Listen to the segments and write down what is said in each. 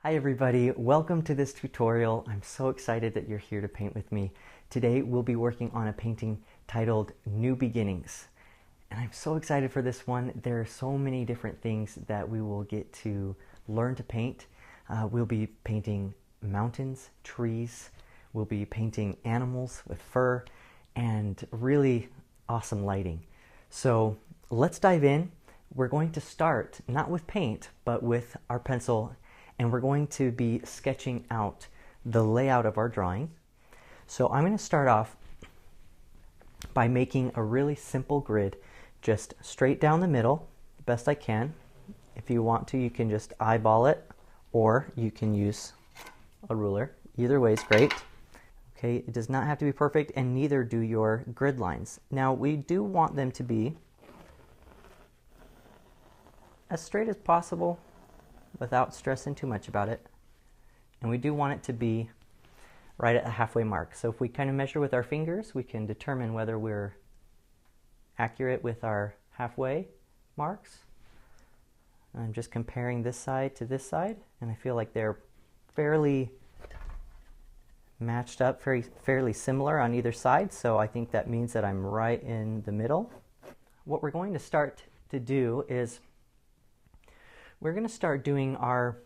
Hi everybody, welcome to this tutorial. I'm so excited that you're here to paint with me. Today we'll be working on a painting titled New Beginnings. And I'm so excited for this one. There are so many different things that we will get to learn to paint. We'll be painting mountains, trees, we'll be painting animals with fur, and really awesome lighting. So let's dive in. We're going to start not with paint, but with our pencil, and we're going to be sketching out the layout of our drawing. So I'm going to start off by making a really simple grid, just straight down the middle, the best I can. If you want to, you can just eyeball it, or you can use a ruler. Either way is great. Okay, it does not have to be perfect, and neither do your grid lines. Now, we do want them to be as straight as possible without stressing too much about it. And we do want it to be right at the halfway mark. So if we kind of measure with our fingers, we can determine whether we're accurate with our halfway marks. I'm just comparing this side to this side, and I feel like they're fairly matched up, fairly similar on either side, so I think that means that I'm right in the middle. What we're going to start to do is we're going to start doing our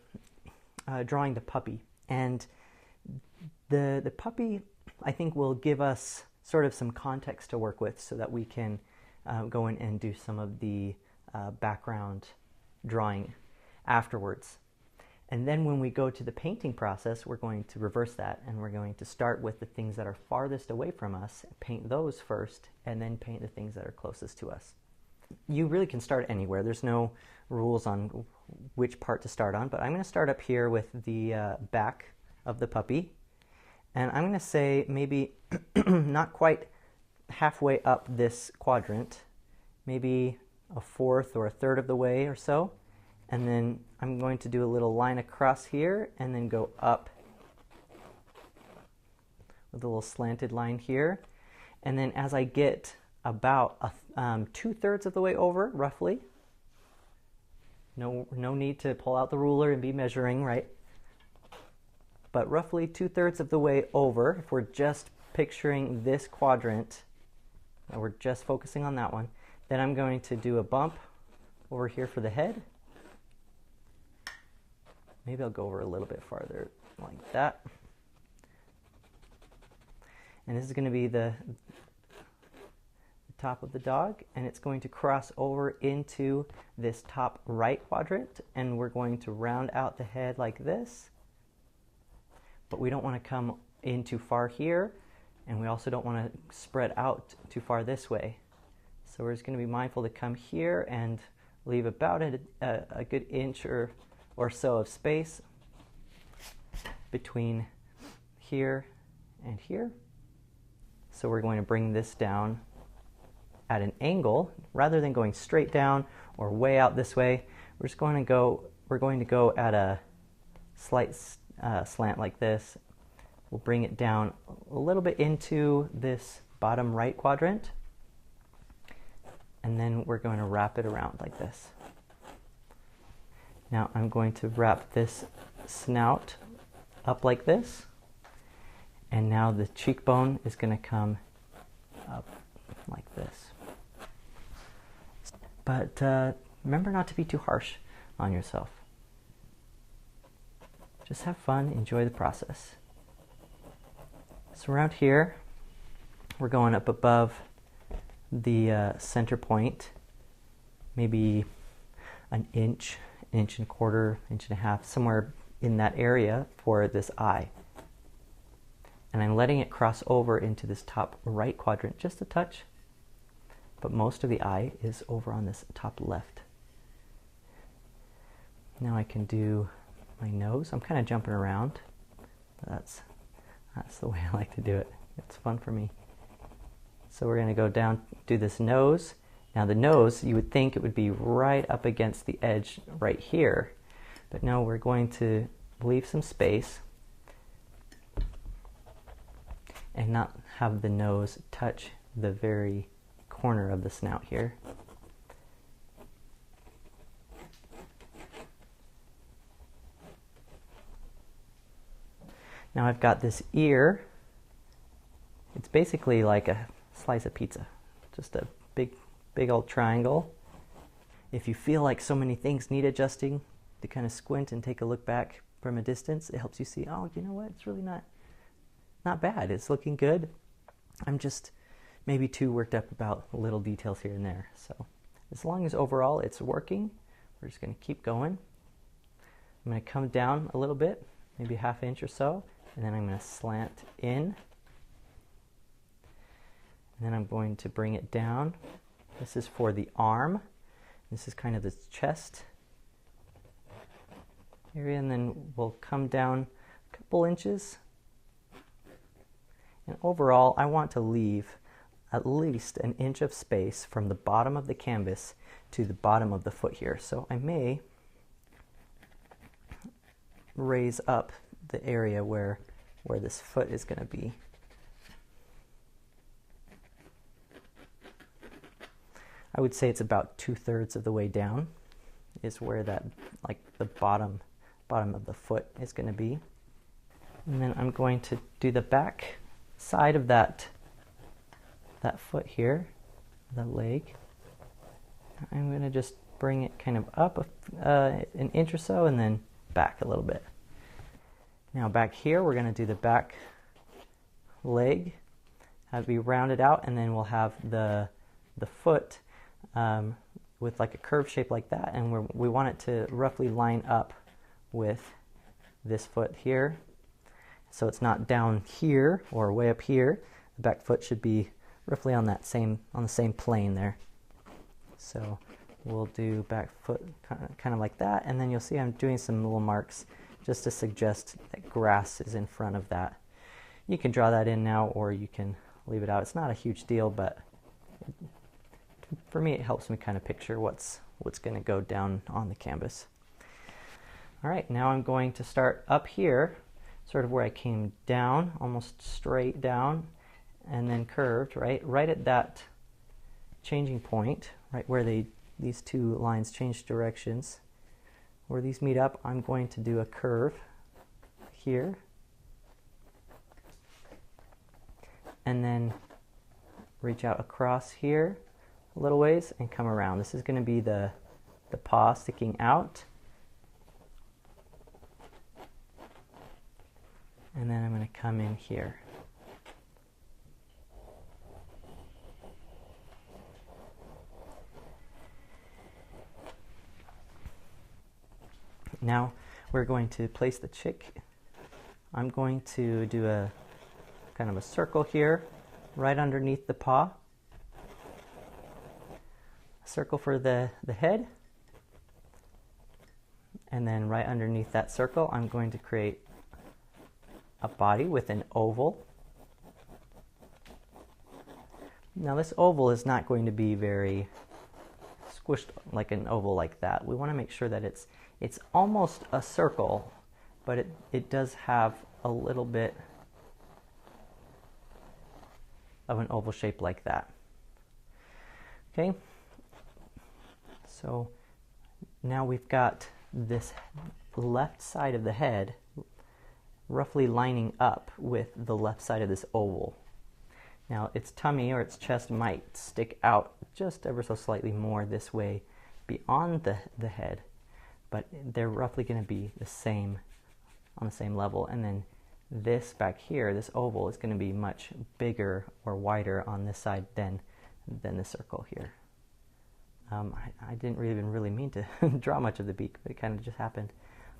drawing the puppy, and the puppy, I think, will give us sort of some context to work with so that we can go in and do some of the background drawing afterwards. And then when we go to the painting process, we're going to reverse that, and we're going to start with the things that are farthest away from us, paint those first, and then paint the things that are closest to us. You really can start anywhere. There's no rules on which part to start on, but I'm going to start up here with the back of the puppy, and I'm going to say maybe not quite halfway up this quadrant, maybe a fourth or a third of the way or so, and then I'm going to do a little line across here and then go up with a little slanted line here, and then as I get about 2/3 of the way over, roughly. No need to pull out the ruler and be measuring, right? But roughly 2/3 of the way over, if we're just picturing this quadrant, and we're just focusing on that one, then I'm going to do a bump over here for the head. Maybe I'll go over a little bit farther, like that. And this is going to be the top of the dog, and it's going to cross over into this top right quadrant, and we're going to round out the head like this, but we don't want to come in too far here, and we also don't want to spread out too far this way. So we're just going to be mindful to come here and leave about a good inch or so of space between here and here. So we're going to bring this down at an angle rather than going straight down or way out this way. We're going to go at a slight slant like this. We'll bring it down a little bit into this bottom right quadrant, and then we're going to wrap it around like this. Now I'm going to wrap this snout up like this, and now the cheekbone is going to come up like this. But remember not to be too harsh on yourself. Just have fun, enjoy the process. So around here, we're going up above the center point, maybe an inch and a quarter, inch and a half, somewhere in that area for this eye. And I'm letting it cross over into this top right quadrant just a touch, but most of the eye is over on this top left. Now I can do my nose. I'm kind of jumping around, but that's the way I like to do it. It's fun for me. So we're going to go down, do this nose. Now the nose, you would think it would be right up against the edge right here, but no, we're going to leave some space and not have the nose touch the very corner of the snout here. Now I've got this ear. It's basically like a slice of pizza, just a big old triangle. If you feel like so many things need adjusting, to kind of squint and take a look back from a distance, it helps you see, oh, you know what, it's really not bad. It's looking good. I'm just maybe too worked up about little details here and there. So as long as overall it's working, we're just going to keep going. I'm going to come down a little bit, maybe a half inch or so, and then I'm going to slant in. And then I'm going to bring it down. This is for the arm. This is kind of the chest area, and then we'll come down a couple inches. And overall, I want to leave at least an inch of space from the bottom of the canvas to the bottom of the foot here. So I may raise up the area where this foot is going to be. I would say it's about 2/3 of the way down is where that, like the bottom of the foot is going to be. And then I'm going to do the back side of that foot here, the leg. I'm going to just bring it kind of up an inch or so and then back a little bit. Now back here we're going to do the back leg, have it be rounded out, and then we'll have the foot with like a curved shape like that, and we want it to roughly line up with this foot here. So it's not down here or way up here. The back foot should be roughly on the same plane there. So we'll do back foot kind of like that, and then you'll see I'm doing some little marks just to suggest that grass is in front of that. You can draw that in now, or you can leave it out. It's not a huge deal, but for me it helps me kind of picture what's going to go down on the canvas. All right, now I'm going to start up here, sort of where I came down, almost straight down, and then curved, right at that changing point, right where these two lines change directions. Where these meet up, I'm going to do a curve here, and then reach out across here a little ways and come around. This is going to be the paw sticking out. And then I'm going to come in here. Now we're going to place the chick. I'm going to do a kind of a circle here right underneath the paw. A circle for the head. And then right underneath that circle, I'm going to create a body with an oval. Now this oval is not going to be very squished like an oval like that. We want to make sure that it's almost a circle, but it does have a little bit of an oval shape like that. Okay, so now we've got this left side of the head roughly lining up with the left side of this oval. Now its tummy or its chest might stick out just ever so slightly more this way beyond the head, but they're roughly going to be the same, on the same level. And then this back here, this oval, is going to be much bigger or wider on this side than the circle here. I didn't even really mean to draw much of the beak, but it kind of just happened.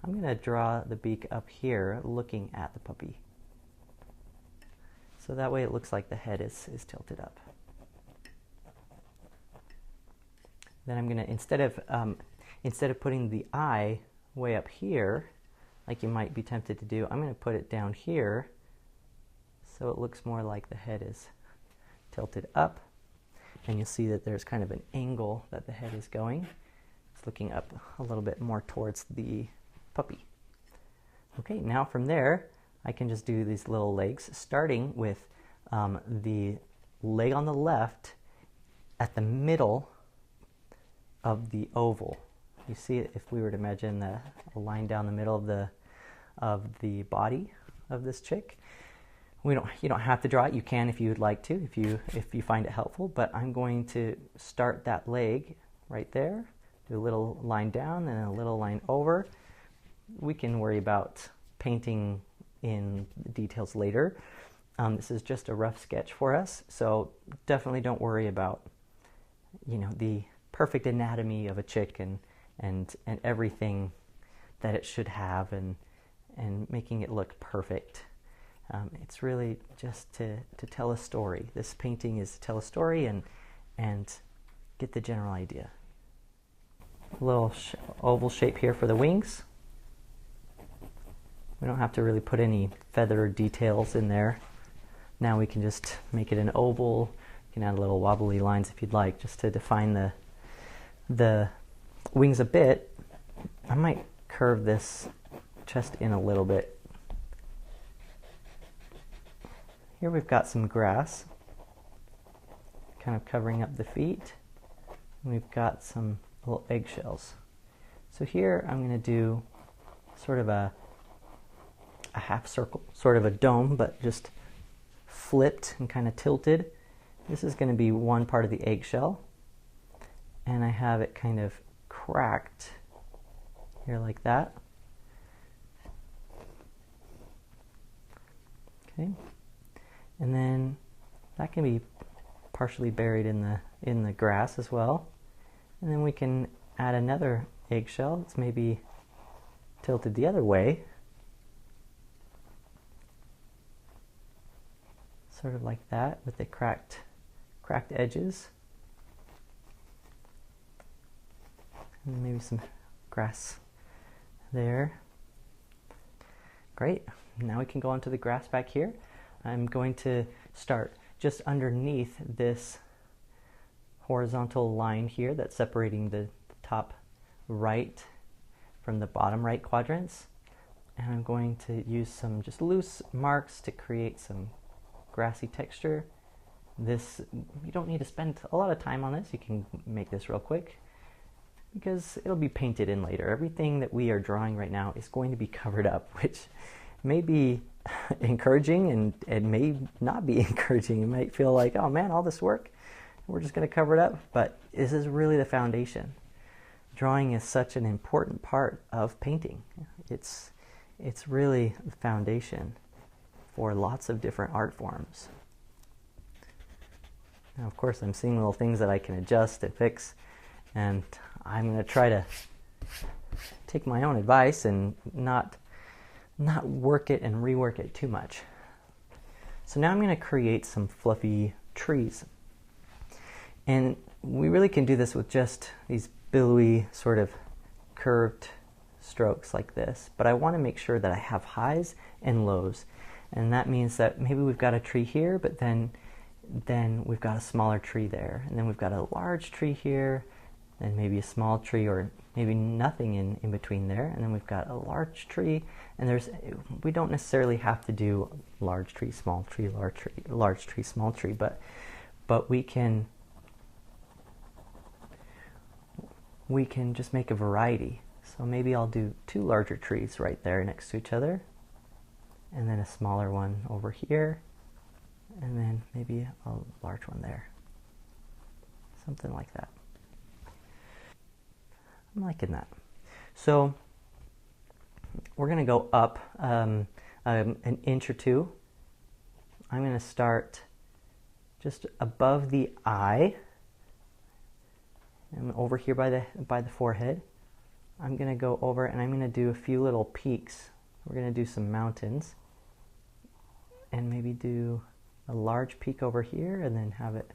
I'm going to draw the beak up here looking at the puppy. So that way it looks like the head is tilted up. Then I'm going to, instead of putting the eye way up here, like you might be tempted to do, I'm going to put it down here so it looks more like the head is tilted up. And you'll see that there's kind of an angle that the head is going. It's looking up a little bit more towards the puppy. Okay, now from there, I can just do these little legs, starting with the leg on the left at the middle of the oval. You see, if we were to imagine a line down the middle of the body, of this chick. You don't have to draw it. You can if you would like to, if you find it helpful. But I'm going to start that leg right there. Do a little line down and a little line over. We can worry about painting in the details later. This is just a rough sketch for us, so definitely don't worry about, you know, the perfect anatomy of a chick and everything that it should have and making it look perfect. It's really just to tell a story. This painting is to tell a story and get the general idea. A little oval shape here for the wings. We don't have to really put any feather details in there. Now we can just make it an oval. You can add little wobbly lines if you'd like, just to define the wings a bit. I might curve this chest in a little bit. Here we've got some grass, kind of covering up the feet. And we've got some little eggshells. So here I'm going to do sort of a half circle, sort of a dome, but just flipped and kind of tilted. This is going to be one part of the eggshell, and I have it kind of cracked here like that. Okay. And then that can be partially buried in the grass as well. And then we can add another eggshell. It's maybe tilted the other way. Sort of like that with the cracked edges. And maybe some grass there. Great. Now we can go onto the grass back here. I'm going to start just underneath this horizontal line here that's separating the top right from the bottom right quadrants. And I'm going to use some just loose marks to create some grassy texture. This, you don't need to spend a lot of time on this. You can make this real quick because it'll be painted in later. Everything that we are drawing right now is going to be covered up, which may be encouraging and may not be encouraging. You might feel like, oh man, all this work, we're just going to cover it up. But this is really the foundation. Drawing is such an important part of painting. It's really the foundation for lots of different art forms. Now, of course, I'm seeing little things that I can adjust and fix, and I'm going to try to take my own advice and not work it and rework it too much. So now I'm going to create some fluffy trees. And we really can do this with just these billowy sort of curved strokes like this. But I want to make sure that I have highs and lows. And that means that maybe we've got a tree here, but then we've got a smaller tree there. And then we've got a large tree here, and maybe a small tree, or maybe nothing in between there. And then we've got a large tree, and we don't necessarily have to do large tree, small tree, large tree, small tree, but we can just make a variety. So maybe I'll do two larger trees right there next to each other, and then a smaller one over here, and then maybe a large one there. Something like that. I'm liking that. So we're going to go up an inch or two. I'm going to start just above the eye, and over here by the forehead. I'm going to go over and I'm going to do a few little peaks. We're going to do some mountains, and maybe do a large peak over here, and then have it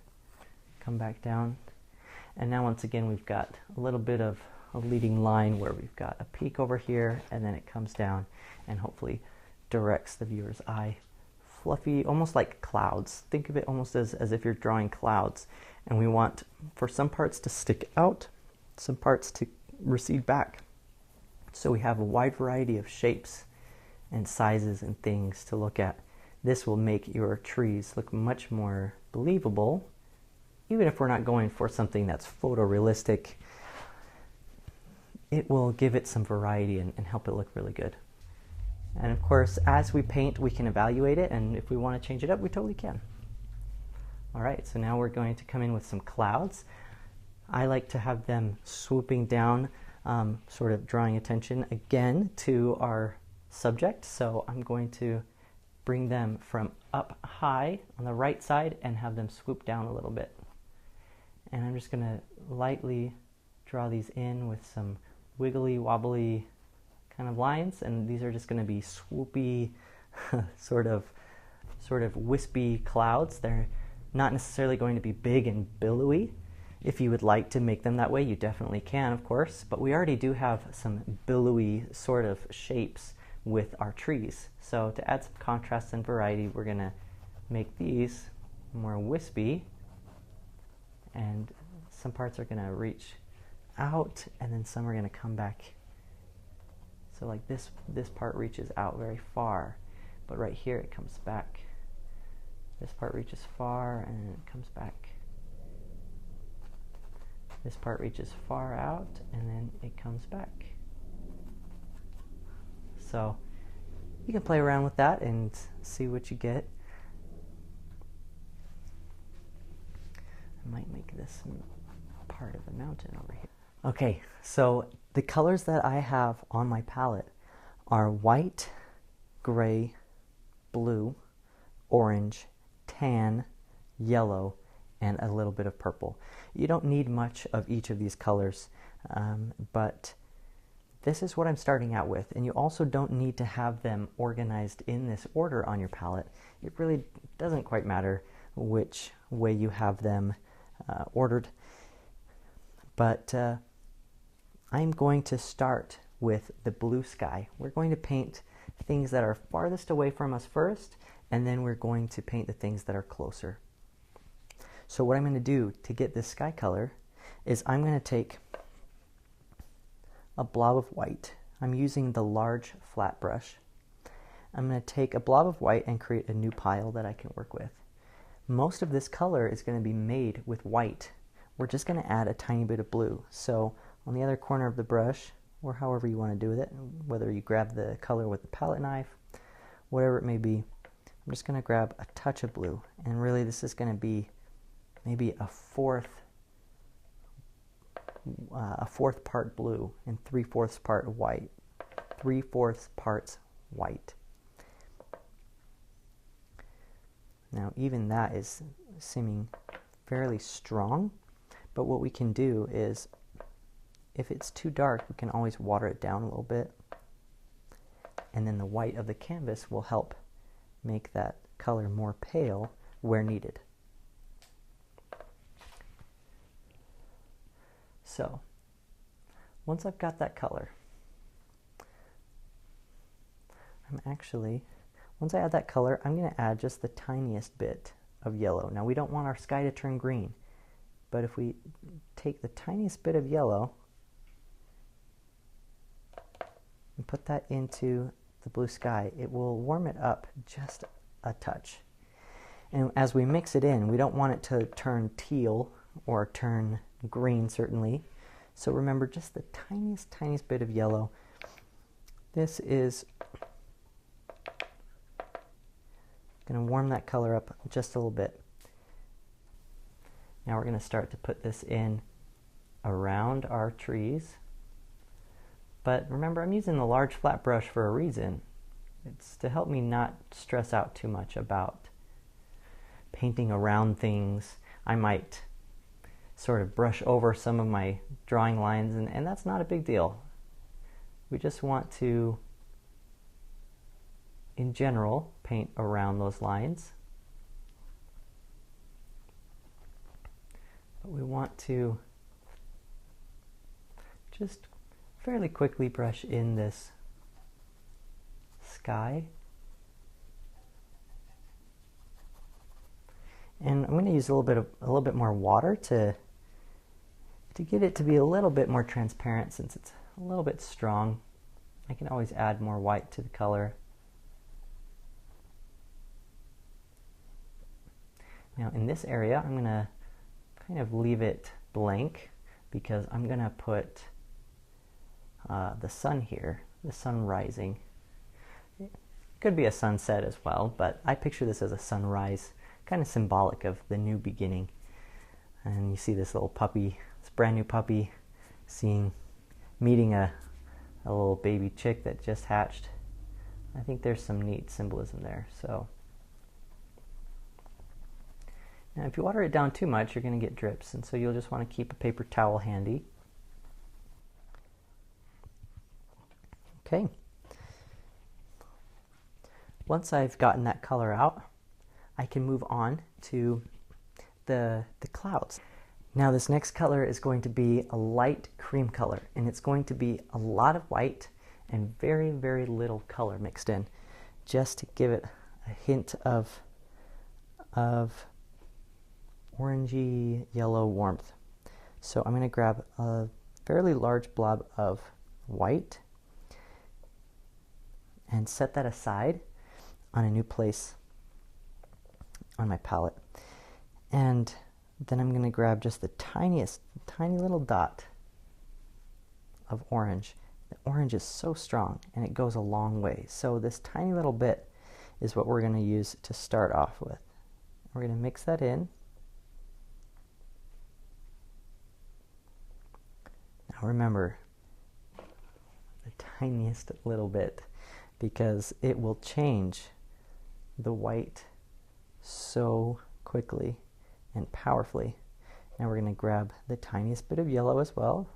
come back down. And now once again we've got a little bit of a leading line where we've got a peak over here, and then it comes down and hopefully directs the viewer's eye. Fluffy, almost like clouds. Think of it almost as if you're drawing clouds, and we want for some parts to stick out, some parts to recede back. So we have a wide variety of shapes and sizes and things to look at. This will make your trees look much more believable, even if we're not going for something that's photorealistic. It will give it some variety and help it look really good. And of course, as we paint, we can evaluate it, and if we want to change it up, we totally can. All right, so now we're going to come in with some clouds. I like to have them swooping down, sort of drawing attention again to our subject. So I'm going to bring them from up high on the right side and have them swoop down a little bit. And I'm just going to lightly draw these in with some wiggly wobbly kind of lines, and these are just going to be swoopy sort of wispy clouds. They're not necessarily going to be big and billowy. If you would like to make them that way, you definitely can, of course, but we already do have some billowy sort of shapes with our trees. So to add some contrast and variety, we're going to make these more wispy, and some parts are going to reach out and then some are going to come back. So like this part reaches out very far, but right here it comes back. This part reaches far and then it comes back. This part reaches far out and then it comes back. So you can play around with that and see what you get. I might make this part of the mountain over here. Okay, so the colors that I have on my palette are white, gray, blue, orange, tan, yellow, and a little bit of purple. You don't need much of each of these colors, but this is what I'm starting out with, and you also don't need to have them organized in this order on your palette. It really doesn't quite matter which way you have them ordered, but I'm going to start with the blue sky. We're going to paint things that are farthest away from us first, and then we're going to paint the things that are closer. So what I'm going to do to get this sky color is I'm going to take a blob of white. I'm using the large flat brush. I'm going to take a blob of white and create a new pile that I can work with. Most of this color is going to be made with white. We're just going to add a tiny bit of blue. So on the other corner of the brush, or however you want to do with it, whether you grab the color with the palette knife, whatever it may be, I'm just going to grab a touch of blue. And really this is going to be maybe a fourth part blue and 3/4 part white. 3/4 parts white. Now even that is seeming fairly strong, but what we can do is, if it's too dark, we can always water it down a little bit, and then the white of the canvas will help make that color more pale where needed. So once I've got that color, once I add that color, I'm going to add just the tiniest bit of yellow. Now we don't want our sky to turn green, but if we take the tiniest bit of yellow and put that into the blue sky, it will warm it up just a touch. And as we mix it in, we don't want it to turn teal or turn green, certainly. So remember, just the tiniest bit of yellow. This is going to warm that color up just a little bit. Now we're going to start to put this in around our trees. But remember, I'm using the large flat brush for a reason. It's to help me not stress out too much about painting around things. I might sort of brush over some of my drawing lines, and that's not a big deal. We just want to, in general, paint around those lines. But we want to just fairly quickly brush in this sky. And I'm going to use a little bit more water to get it to be a little bit more transparent, since it's a little bit strong. I can always add more white to the color. Now in this area, I'm going to kind of leave it blank, because I'm going to put the sun here, the sun rising. Could be a sunset as well, but I picture this as a sunrise, kind of symbolic of the new beginning. And you see this little puppy, this brand new puppy, meeting a little baby chick that just hatched. I think there's some neat symbolism there. So now if you water it down too much, you're going to get drips, and so you'll just want to keep a paper towel handy. Okay. Once I've gotten that color out, I can move on to the clouds. Now this next color is going to be a light cream color, and it's going to be a lot of white and very, very little color mixed in, just to give it a hint of orangey yellow warmth. So I'm going to grab a fairly large blob of white and set that aside on a new place on my palette. And then I'm going to grab just the tiny little dot of orange. The orange is so strong and it goes a long way. So this tiny little bit is what we're going to use to start off with. We're going to mix that in. Now remember, the tiniest little bit, because it will change the white so quickly and powerfully. Now we're going to grab the tiniest bit of yellow as well.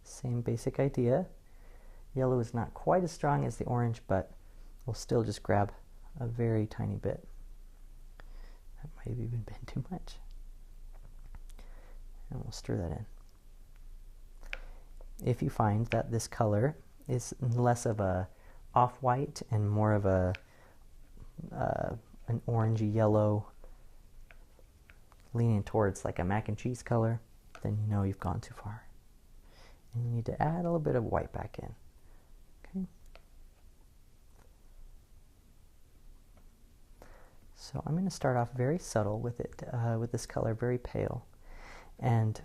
Same basic idea. Yellow is not quite as strong as the orange, but we'll still just grab a very tiny bit. That might have even been too much. And we'll stir that in. If you find that this color is less of a off-white and more of an orangey yellow, leaning towards like a mac and cheese color, then you know you've gone too far. And you need to add a little bit of white back in. Okay. So I'm going to start off very subtle with it, with this color, very pale, and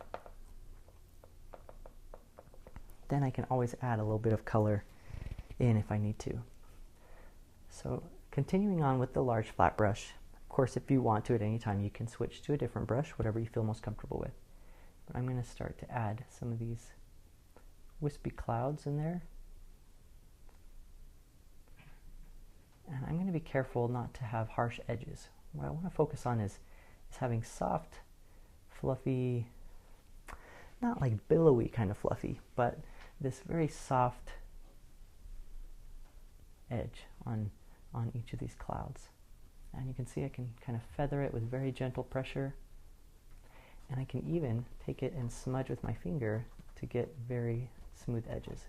then I can always add a little bit of color in if I need to. So continuing on with the large flat brush, of course if you want to at any time you can switch to a different brush, whatever you feel most comfortable with. But I'm going to start to add some of these wispy clouds in there. And I'm going to be careful not to have harsh edges. What I want to focus on is having soft, fluffy, not like billowy kind of fluffy, but this very soft edge on each of these clouds. And you can see I can kind of feather it with very gentle pressure, and I can even take it and smudge with my finger to get very smooth edges.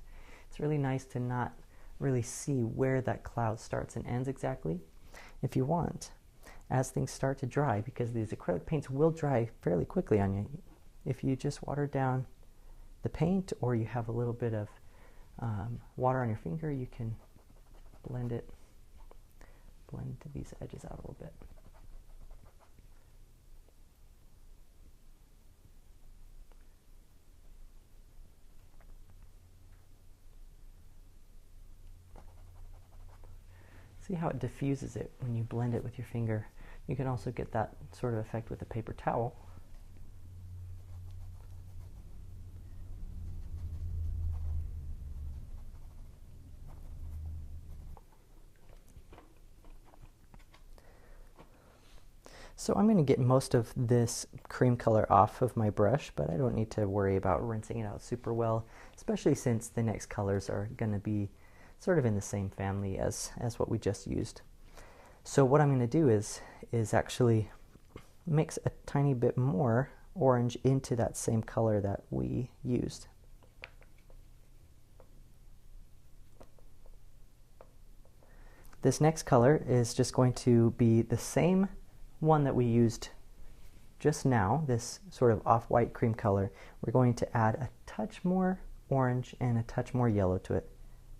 It's really nice to not really see where that cloud starts and ends exactly. If you want, as things start to dry, because these acrylic paints will dry fairly quickly on you, if you just water down the paint, or you have a little bit of water on your finger, you can blend these edges out a little bit. See how it diffuses it when you blend it with your finger. You can also get that sort of effect with a paper towel. So I'm going to get most of this cream color off of my brush, but I don't need to worry about rinsing it out super well, especially since the next colors are going to be sort of in the same family as what we just used. So what I'm going to do is actually mix a tiny bit more orange into that same color that we used. This next color is just going to be the same one that we used just now, this sort of off-white cream color. We're going to add a touch more orange and a touch more yellow to it,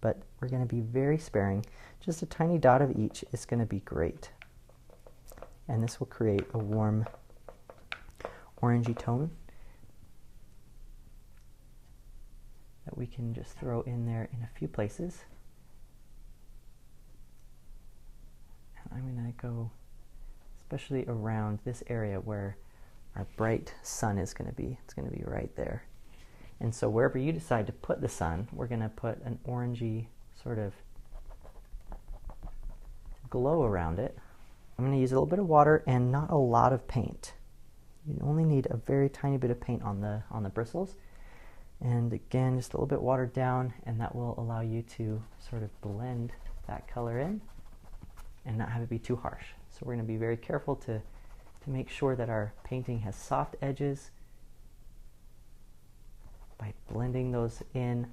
but we're going to be very sparing. Just a tiny dot of each is going to be great, and this will create a warm orangey tone that we can just throw in there in a few places. to go especially around this area where our bright sun is going to be. It's going to be right there. And so wherever you decide to put the sun, we're going to put an orangey sort of glow around it. I'm going to use a little bit of water and not a lot of paint. You only need a very tiny bit of paint on the bristles. And again, just a little bit watered down, and that will allow you to sort of blend that color in and not have it be too harsh. So we're going to be very careful to make sure that our painting has soft edges by blending those in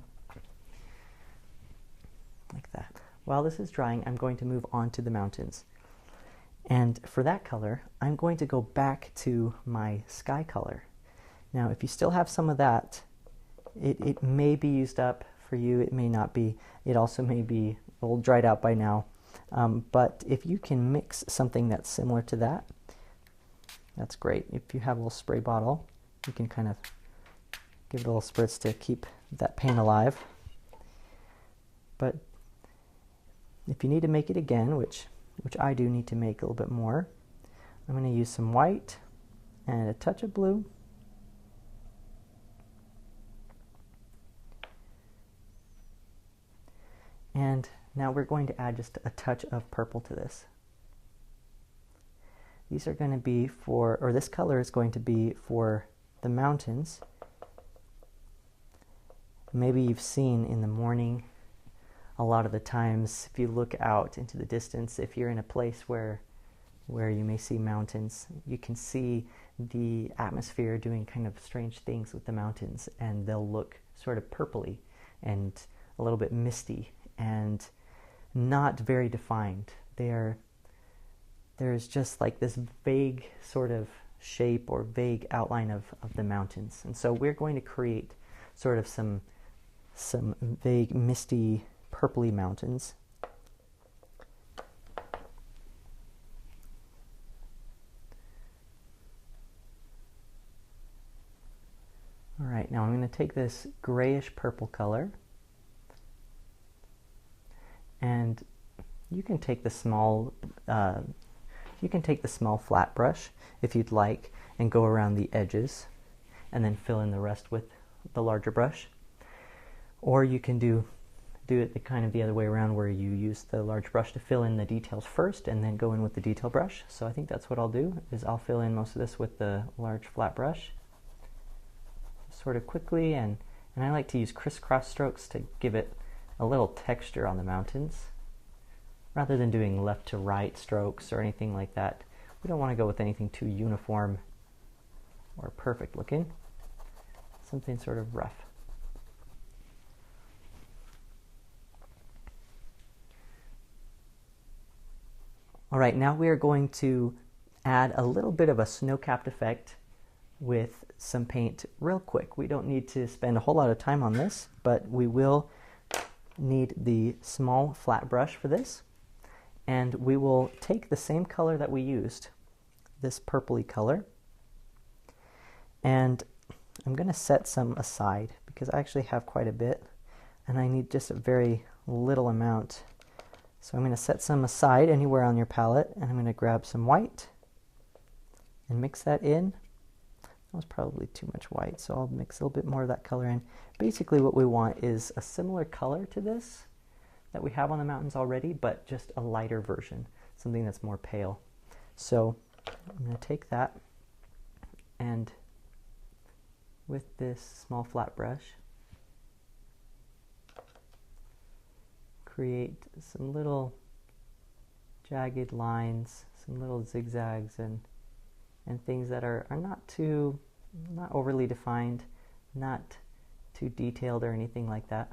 like that. While this is drying, I'm going to move on to the mountains. And for that color, I'm going to go back to my sky color. Now, if you still have some of that, it may be used up for you, it may not be. It also may be all dried out by now. But if you can mix something that's similar to that, that's great. If you have a little spray bottle, you can kind of give it a little spritz to keep that paint alive. But if you need to make it again, which I do need to make a little bit more, I'm going to use some white and a touch of blue. And now we're going to add just a touch of purple to this. These are going to be for, or this color is going to be for the mountains. Maybe you've seen in the morning, a lot of the times, if you look out into the distance, if you're in a place where you may see mountains, you can see the atmosphere doing kind of strange things with the mountains, and they'll look sort of purpley and a little bit misty and not very defined. There's just like this vague sort of shape or vague outline of the mountains. And so we're going to create sort of some vague, misty, purpley mountains. All right, now I'm going to take this grayish purple color, and you can take the small flat brush if you'd like and go around the edges and then fill in the rest with the larger brush. Or you can do it kind of the other way around, where you use the large brush to fill in the details first and then go in with the detail brush. So I think that's what I'll do, is I'll fill in most of this with the large flat brush sort of quickly, and I like to use crisscross strokes to give it a little texture on the mountains, rather than doing left to right strokes or anything like that. We don't want to go with anything too uniform or perfect looking. Something sort of rough. All right, now we are going to add a little bit of a snow-capped effect with some paint real quick. We don't need to spend a whole lot of time on this, but we will need the small flat brush for this. And we will take the same color that we used, this purpley color, and I'm going to set some aside because I actually have quite a bit and I need just a very little amount. So I'm going to set some aside anywhere on your palette, and I'm going to grab some white and mix that in. That was probably too much white, so I'll mix a little bit more of that color in. Basically what we want is a similar color to this that we have on the mountains already, but just a lighter version, something that's more pale. So I'm going to take that, and with this small flat brush, create some little jagged lines, some little zigzags and things that are not overly defined, not too detailed or anything like that.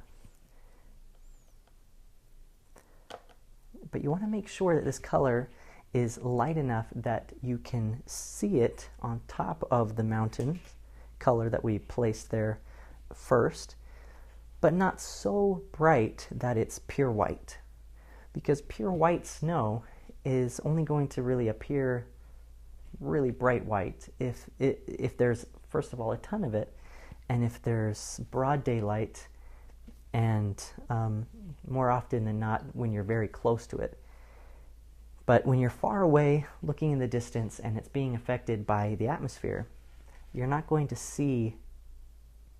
But you want to make sure that this color is light enough that you can see it on top of the mountain color that we placed there first, but not so bright that it's pure white. Because pure white snow is only going to really appear really bright white if there's, first of all, a ton of it, and if there's broad daylight, and more often than not when you're very close to it. But when you're far away looking in the distance and it's being affected by the atmosphere, you're not going to see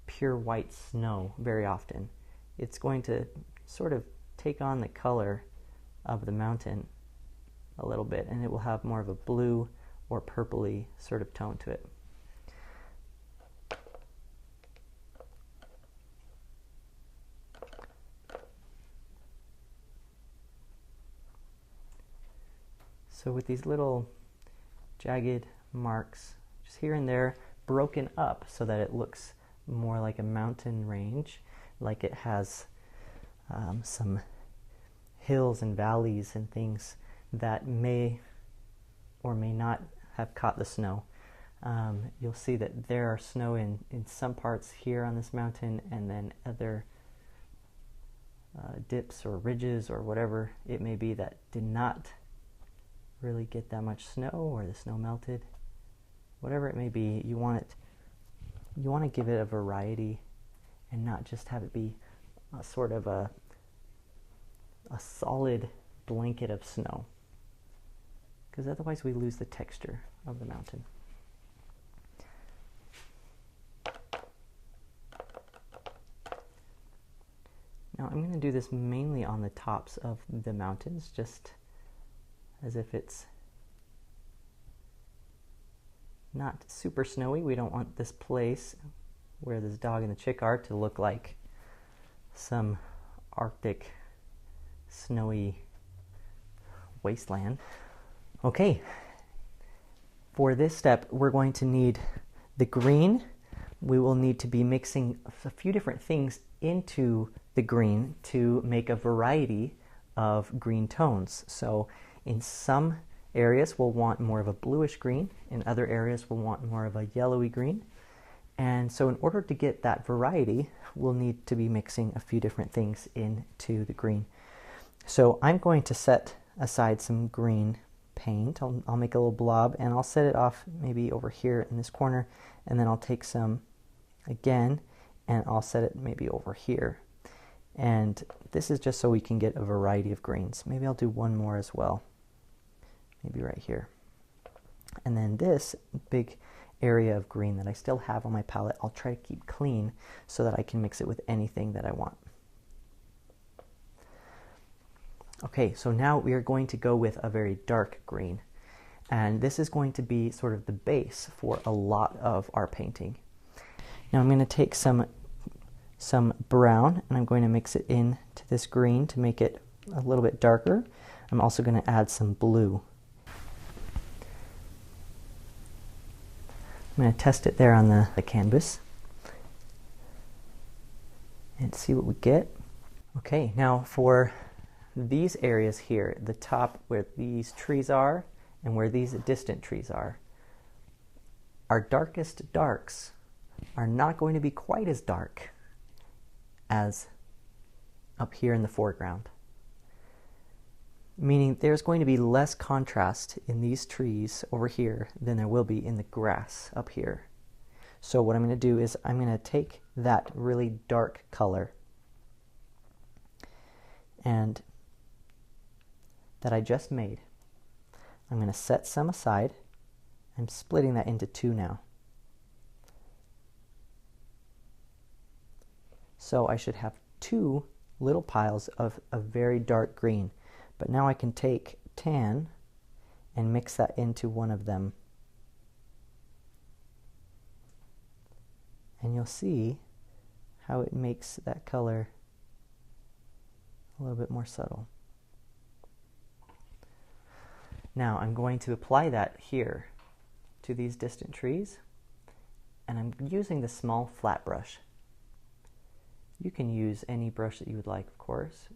pure white snow very often. It's going to sort of take on the color of the mountain a little bit, and it will have more of a blue or purpley sort of tone to it. So with these little jagged marks, just here and there, broken up so that it looks more like a mountain range, like it has some hills and valleys and things that may or may not have caught the snow. You'll see that there are snow in some parts here on this mountain, and then other dips or ridges or whatever it may be that did not really get that much snow, or the snow melted. Whatever it may be, you want to give it a variety and not just have it be a sort of a solid blanket of snow, because otherwise we lose the texture of the mountain. Now I'm going to do this mainly on the tops of the mountains, just as if it's not super snowy. We don't want this place where this dog and the chick are to look like some Arctic snowy wasteland. Okay, for this step we're going to need the green. We will need to be mixing a few different things into the green to make a variety of green tones. So in some areas we'll want more of a bluish green, in other areas we'll want more of a yellowy green. And so in order to get that variety, we'll need to be mixing a few different things into the green. So I'm going to set aside some green paint. I'll make a little blob and I'll set it off maybe over here in this corner, and then I'll take some again and I'll set it maybe over here. And this is just so we can get a variety of greens. Maybe I'll do one more as well. Maybe right here. And then this big area of green that I still have on my palette, I'll try to keep clean so that I can mix it with anything that I want. Okay, so now we are going to go with a very dark green. And this is going to be sort of the base for a lot of our painting. Now I'm going to take some brown and I'm going to mix it into this green to make it a little bit darker. I'm also going to add some blue. I'm going to test it there on the canvas and see what we get. Okay, now for these areas here, the top where these trees are and where these distant trees are, our darkest darks are not going to be quite as dark as up here in the foreground. Meaning there's going to be less contrast in these trees over here than there will be in the grass up here. So what I'm going to do is I'm going to take that really dark color and that I just made. I'm going to set some aside. I'm splitting that into two now. So I should have two little piles of a very dark green. But now I can take tan and mix that into one of them. And you'll see how it makes that color a little bit more subtle. Now I'm going to apply that here to these distant trees, and I'm using the small flat brush. You can use any brush that you would like, of course.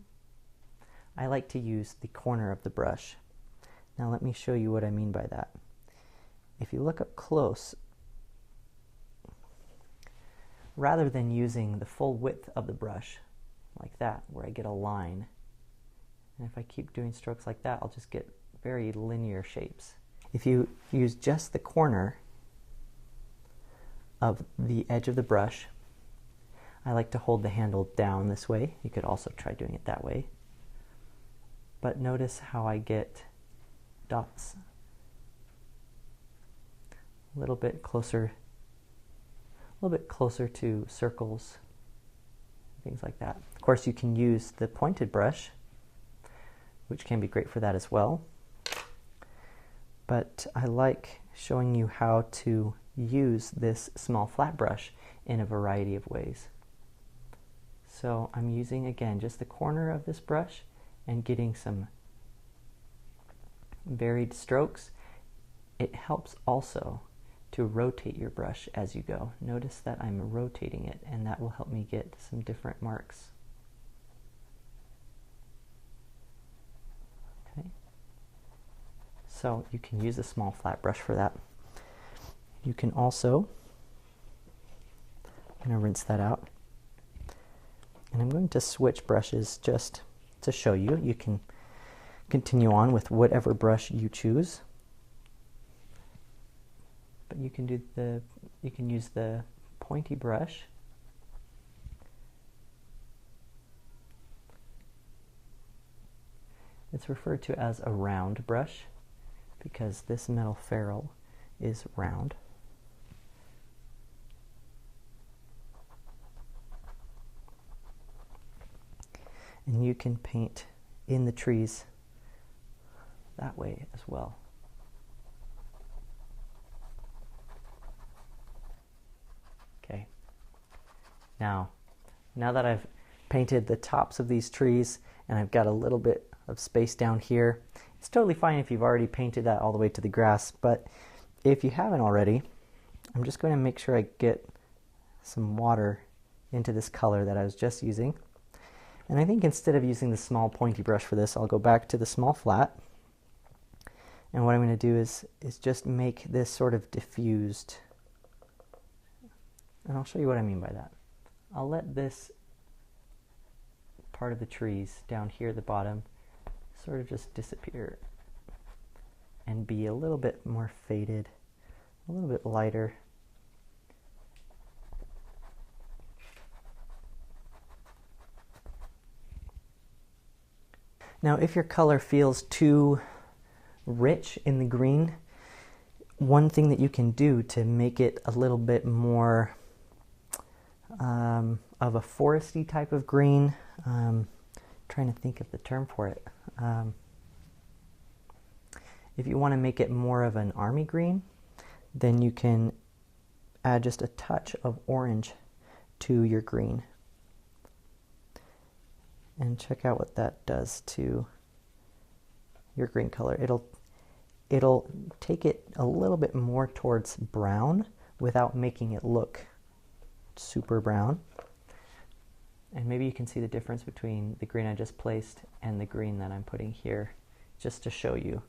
I like to use the corner of the brush. Now let me show you what I mean by that. If you look up close, rather than using the full width of the brush like that, where I get a line, and if I keep doing strokes like that, I'll just get very linear shapes. If you use just the corner of the edge of the brush, I like to hold the handle down this way. You could also try doing it that way. But notice how I get dots. A little bit closer to circles, things like that. Of course, you can use the pointed brush, which can be great for that as well. But I like showing you how to use this small flat brush in a variety of ways. So I'm using, again, just the corner of this brush and getting some varied strokes. It helps also to rotate your brush as you go. Notice that I'm rotating it, and that will help me get some different marks. Okay. So you can use a small flat brush for that. You can also, I'm going to rinse that out, and I'm going to switch brushes just to show you. You can continue on with whatever brush you choose. But you can use the pointy brush. It's referred to as a round brush because this metal ferrule is round. And you can paint in the trees that way as well. Okay. Now that I've painted the tops of these trees and I've got a little bit of space down here, it's totally fine if you've already painted that all the way to the grass, but if you haven't already, I'm just going to make sure I get some water into this color that I was just using. And I think instead of using the small pointy brush for this, I'll go back to the small flat. And what I'm going to do is just make this sort of diffused. And I'll show you what I mean by that. I'll let this part of the trees down here at the bottom sort of just disappear and be a little bit more faded, a little bit lighter. Now, if your color feels too rich in the green, one thing that you can do to make it a little bit more of a foresty type of green, trying to think of the term for it. If you want to make it more of an army green, then you can add just a touch of orange to your green. And check out what that does to your green color. It'll take it a little bit more towards brown without making it look super brown. And maybe you can see the difference between the green I just placed and the green that I'm putting here, just to show you.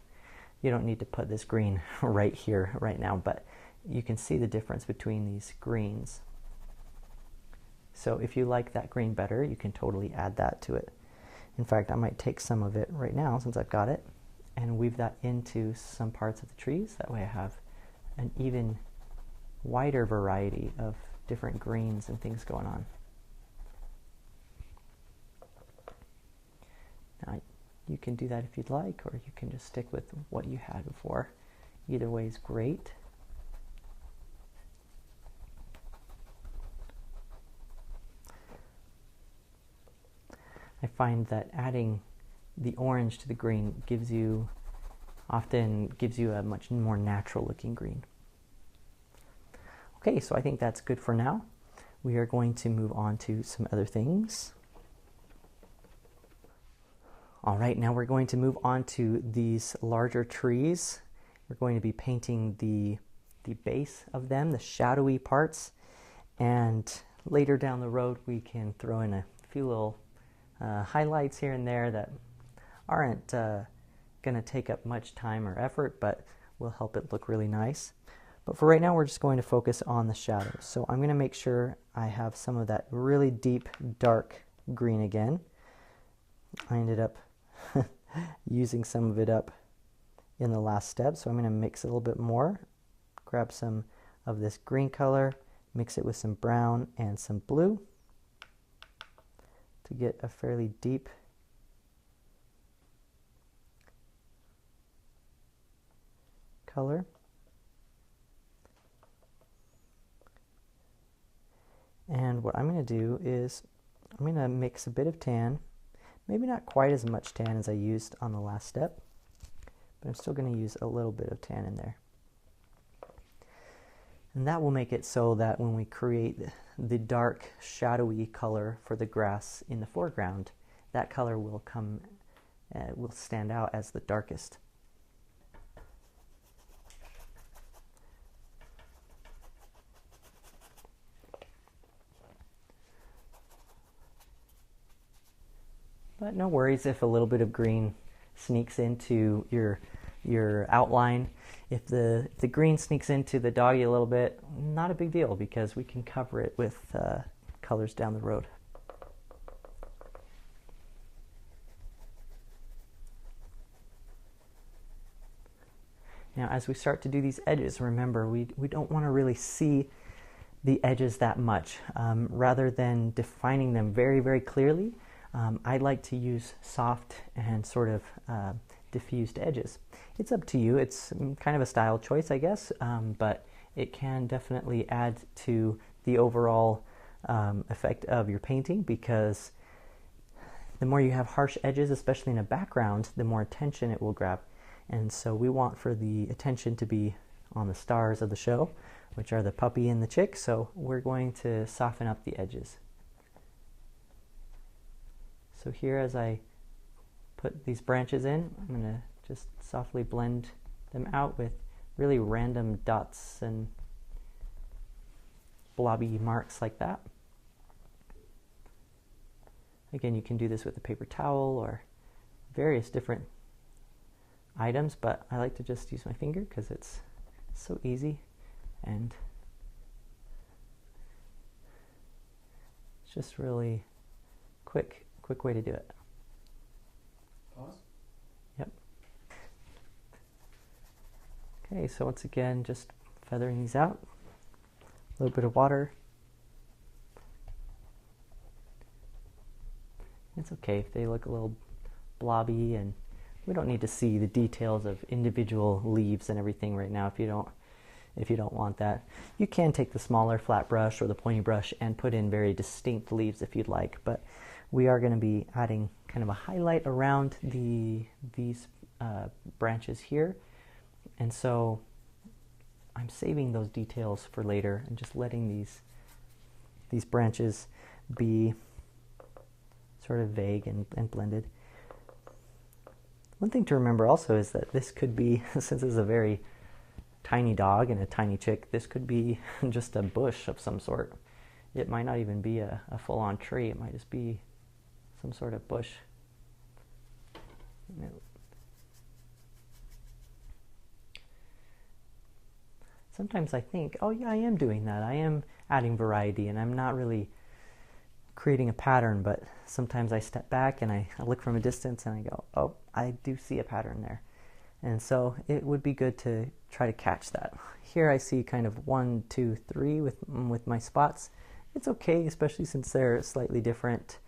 You don't need to put this green right here, right now, but you can see the difference between these greens. So if you like that green better, you can totally add that to it. In fact, I might take some of it right now, since I've got it, and weave that into some parts of the trees. That way I have an even wider variety of different greens and things going on. Now, you can do that if you'd like, or you can just stick with what you had before. Either way is great. I find that adding the orange to the green often gives you a much more natural looking green. Okay, so I think that's good for now. We are going to move on to some other things. All right, now we're going to move on to these larger trees. We're going to be painting the base of them, the shadowy parts, and later down the road we can throw in a few little highlights here and there that aren't going to take up much time or effort, but will help it look really nice. But for right now, we're just going to focus on the shadows. So I'm going to make sure I have some of that really deep, dark green again. I ended up using some of it up in the last step, so I'm going to mix a little bit more. Grab some of this green color, mix it with some brown and some blue to get a fairly deep color. And what I'm going to do is I'm going to mix a bit of tan, maybe not quite as much tan as I used on the last step, but I'm still going to use a little bit of tan in there. And that will make it so that when we create the dark, shadowy color for the grass in the foreground, that color will will stand out as the darkest. But no worries if a little bit of green sneaks into your outline. If the green sneaks into the doggy a little bit, not a big deal, because we can cover it with colors down the road. Now, as we start to do these edges, remember, we don't want to really see the edges that much. Rather than defining them very, very clearly, I like to use soft and sort of diffused edges. It's up to you. It's kind of a style choice, I guess, but it can definitely add to the overall effect of your painting, because the more you have harsh edges, especially in a background, the more attention it will grab. And so we want for the attention to be on the stars of the show, which are the puppy and the chick, so we're going to soften up the edges. So here, as I put these branches in, I'm going to just softly blend them out with really random dots and blobby marks like that. Again, you can do this with a paper towel or various different items, but I like to just use my finger because it's so easy and it's just really quick way to do it. Pause. Yep. Okay, so once again, just feathering these out. A little bit of water. It's okay if they look a little blobby, and we don't need to see the details of individual leaves and everything right now if you don't want that. You can take the smaller flat brush or the pointy brush and put in very distinct leaves if you'd like, but we are going to be adding kind of a highlight around these branches here, and so I'm saving those details for later and just letting these branches be sort of vague and blended. One thing to remember also is that this could be, since it's a very tiny dog and a tiny chick, this could be just a bush of some sort. It might not even be a full-on tree. It might just be some sort of bush. Sometimes I think, oh yeah, I am doing that. I am adding variety and I'm not really creating a pattern, but sometimes I step back and I look from a distance and I go, oh, I do see a pattern there. And so it would be good to try to catch that. Here I see kind of 1, 2, 3 with my spots. It's okay, especially since they're slightly different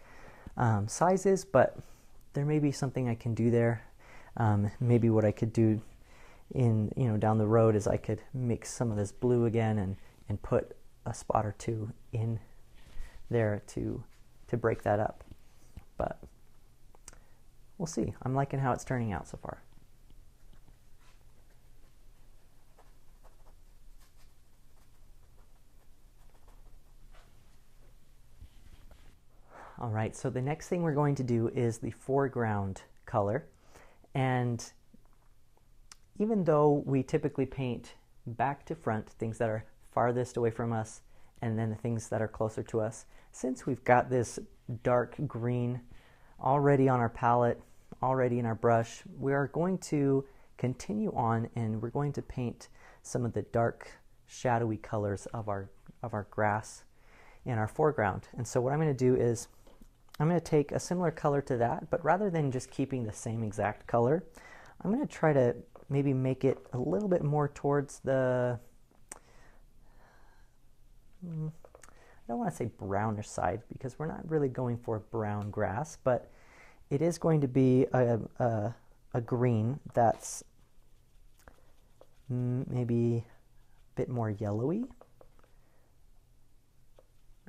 sizes, but there may be something I can do there. Maybe what I could do down the road is I could mix some of this blue again and put a spot or two in there to break that up. But we'll see. I'm liking how it's turning out so far. All right, so the next thing we're going to do is the foreground color. And even though we typically paint back to front, things that are farthest away from us, and then the things that are closer to us, since we've got this dark green already on our palette, already in our brush, we are going to continue on and we're going to paint some of the dark, shadowy colors of our grass in our foreground. And so what I'm going to do is I'm going to take a similar color to that, but rather than just keeping the same exact color, I'm going to try to maybe make it a little bit more towards the, I don't want to say brownish side because we're not really going for brown grass, but it is going to be a green that's maybe a bit more yellowy.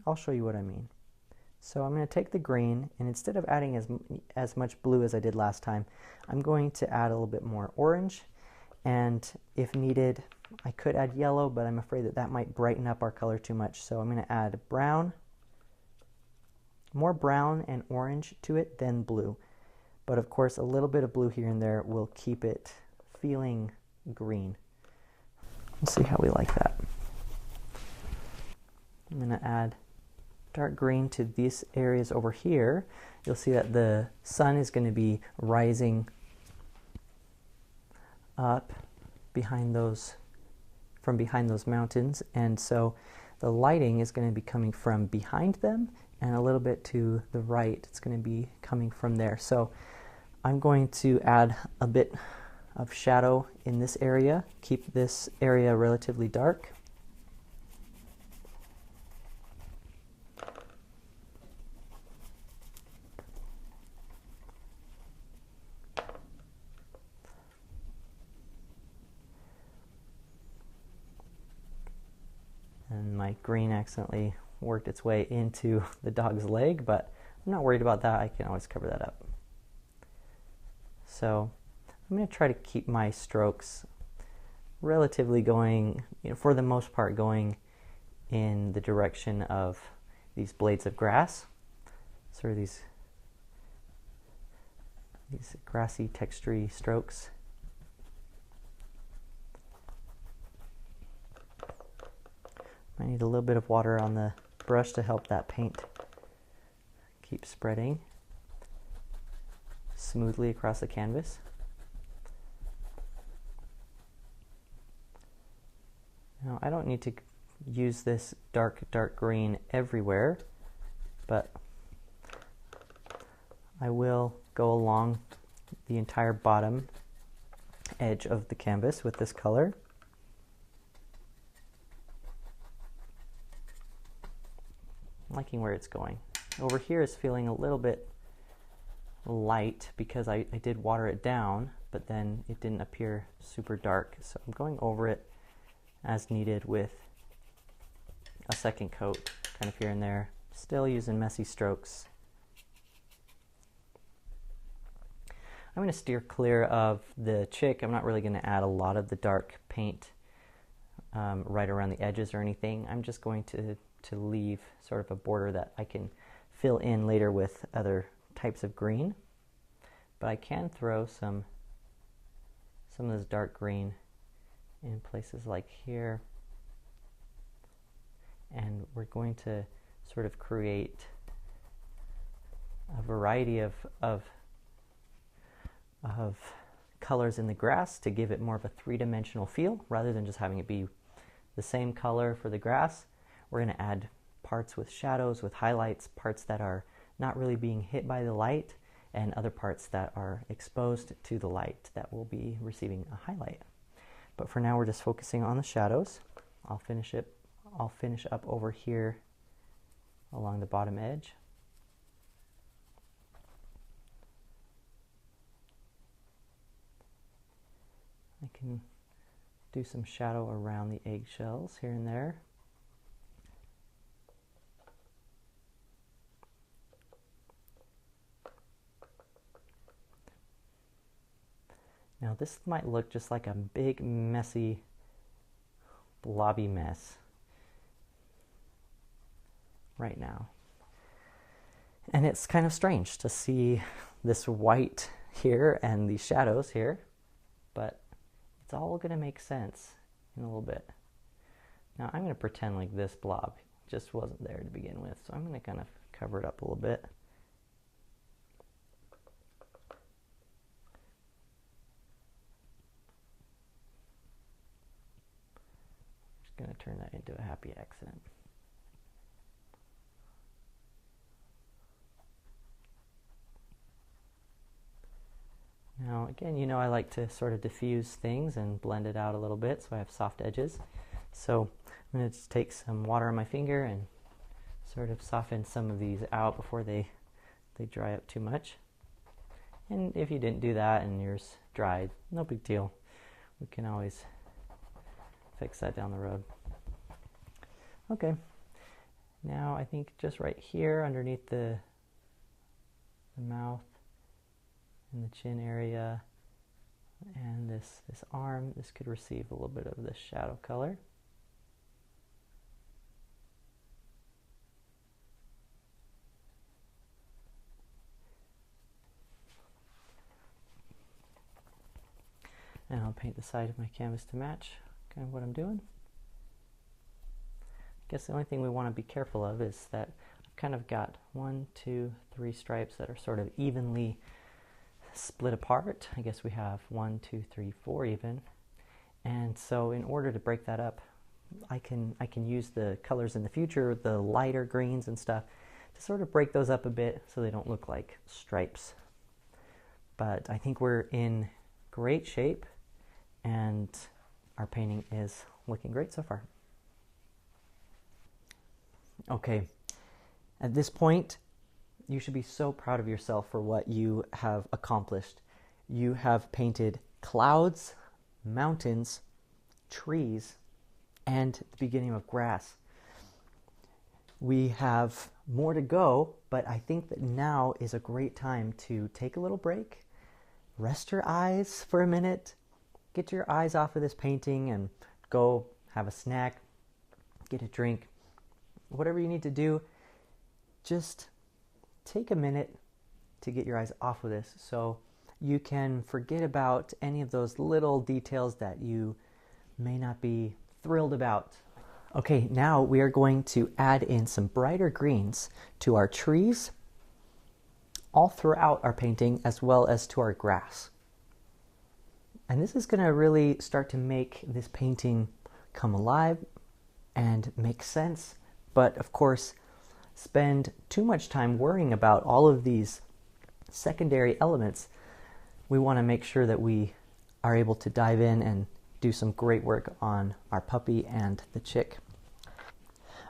I'll show you what I mean. So I'm going to take the green, and instead of adding as much blue as I did last time, I'm going to add a little bit more orange, and if needed, I could add yellow, but I'm afraid that that might brighten up our color too much. So I'm going to add brown, more brown and orange to it than blue. But of course, a little bit of blue here and there will keep it feeling green. Let's see how we like that. I'm going to add dark green to these areas over here. You'll see that the sun is going to be rising up behind those, from behind those mountains, and so the lighting is going to be coming from behind them, and a little bit to the right it's going to be coming from there. So I'm going to add a bit of shadow in this area, keep this area relatively dark. And my green accidentally worked its way into the dog's leg, but I'm not worried about that. I can always cover that up. So I'm going to try to keep my strokes relatively going, for the most part, going in the direction of these blades of grass, sort of these grassy, textury strokes. I need a little bit of water on the brush to help that paint keep spreading smoothly across the canvas. Now, I don't need to use this dark green everywhere, but I will go along the entire bottom edge of the canvas with this color. I'm liking where it's going. Over here is feeling a little bit light because I did water it down, but then it didn't appear super dark. So I'm going over it as needed with a second coat, kind of here and there, still using messy strokes. I'm going to steer clear of the chick. I'm not really going to add a lot of the dark paint right around the edges or anything. I'm just going to leave sort of a border that I can fill in later with other types of green. But I can throw some of this dark green in places like here. And we're going to sort of create a variety of colors in the grass to give it more of a three-dimensional feel rather than just having it be the same color for the grass. We're going to add parts with shadows, with highlights, parts that are not really being hit by the light, and other parts that are exposed to the light that will be receiving a highlight. But for now, we're just focusing on the shadows. I'll finish up over here along the bottom edge. I can do some shadow around the eggshells here and there. Now this might look just like a big, messy, blobby mess right now. And it's kind of strange to see this white here and these shadows here, but it's all going to make sense in a little bit. Now I'm going to pretend like this blob just wasn't there to begin with, so I'm going to kind of cover it up a little bit. Going to turn that into a happy accent. Now again, I like to sort of diffuse things and blend it out a little bit so I have soft edges. So I'm going to just take some water on my finger and sort of soften some of these out before they dry up too much. And if you didn't do that and yours dried, no big deal. We can always fix that down the road. Okay, now I think just right here underneath the mouth and the chin area and this arm, this could receive a little bit of this shadow color. And I'll paint the side of my canvas to match kind of what I'm doing. I guess the only thing we want to be careful of is that I've kind of got 1, 2, 3 stripes that are sort of evenly split apart. I guess we have 1, 2, 3, 4 even. And so in order to break that up, I can use the colors in the future, the lighter greens and stuff, to sort of break those up a bit so they don't look like stripes. But I think we're in great shape, and our painting is looking great so far. Okay, at this point, you should be so proud of yourself for what you have accomplished. You have painted clouds, mountains, trees, and the beginning of grass. We have more to go, but I think that now is a great time to take a little break, rest your eyes for a minute, get your eyes off of this painting and go have a snack, get a drink, whatever you need to do. Just take a minute to get your eyes off of this so you can forget about any of those little details that you may not be thrilled about. Okay, now we are going to add in some brighter greens to our trees all throughout our painting, as well as to our grass. And this is going to really start to make this painting come alive and make sense. But of course, spend too much time worrying about all of these secondary elements. We want to make sure that we are able to dive in and do some great work on our puppy and the chick.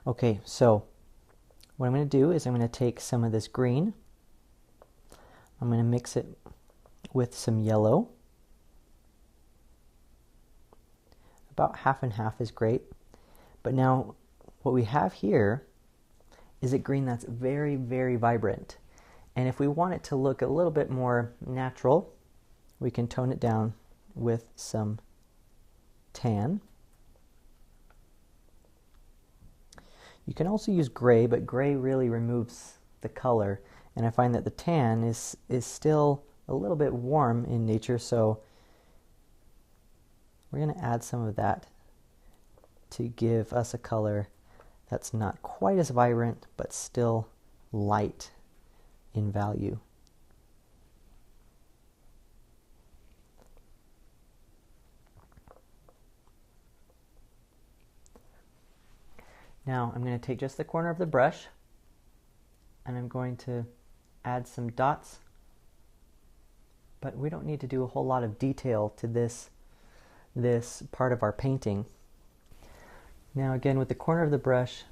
Okay, so what I'm going to do is I'm going to take some of this green. I'm going to mix it with some yellow. About half and half is great. But now what we have here is a green that's very, very vibrant. And if we want it to look a little bit more natural, we can tone it down with some tan. You can also use gray, but gray really removes the color. And I find that the tan is still a little bit warm in nature, so we're going to add some of that to give us a color that's not quite as vibrant, but still light in value. Now I'm going to take just the corner of the brush and I'm going to add some dots, but we don't need to do a whole lot of detail to this part of our painting. Now again, with the corner of the brush,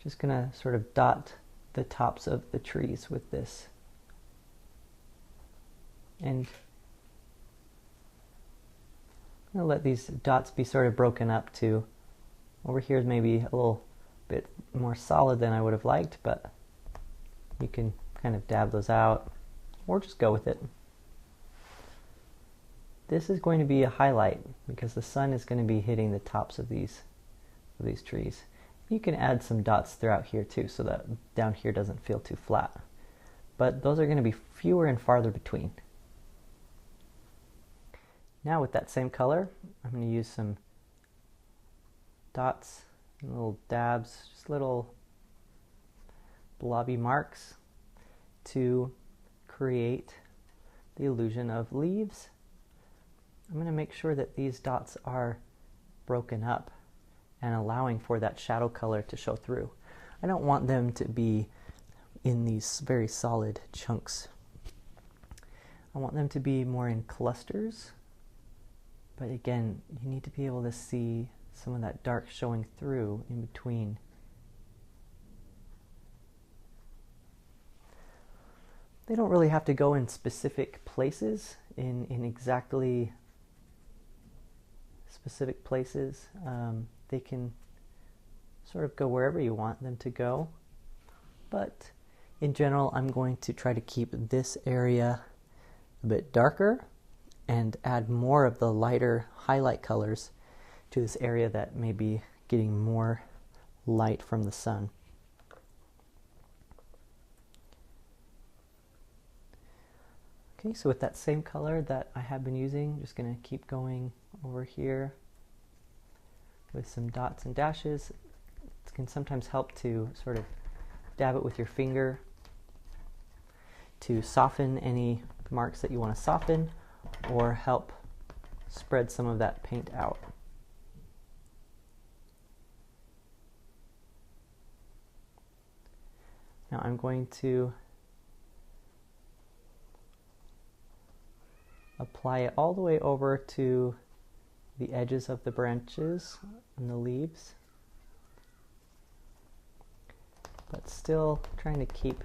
just going to sort of dot the tops of the trees with this. And I'm going to let these dots be sort of broken up too. Over here is maybe a little bit more solid than I would have liked, but you can kind of dab those out or just go with it. This is going to be a highlight because the sun is going to be hitting the tops of these trees. You can add some dots throughout here too so that down here doesn't feel too flat. But those are going to be fewer and farther between. Now with that same color, I'm going to use some dots and little dabs, just little blobby marks to create the illusion of leaves. I'm going to make sure that these dots are broken up and allowing for that shadow color to show through. I don't want them to be in these very solid chunks. I want them to be more in clusters, but again, you need to be able to see some of that dark showing through in between. They don't really have to go in specific places, in exactly specific places. They can sort of go wherever you want them to go. But in general, I'm going to try to keep this area a bit darker and add more of the lighter highlight colors to this area that may be getting more light from the sun. Okay, so with that same color that I have been using, I'm just going to keep going over here with some dots and dashes. It can sometimes help to sort of dab it with your finger to soften any marks that you want to soften, or help spread some of that paint out. Now I'm going to apply it all the way over to the edges of the branches and the leaves, but still trying to keep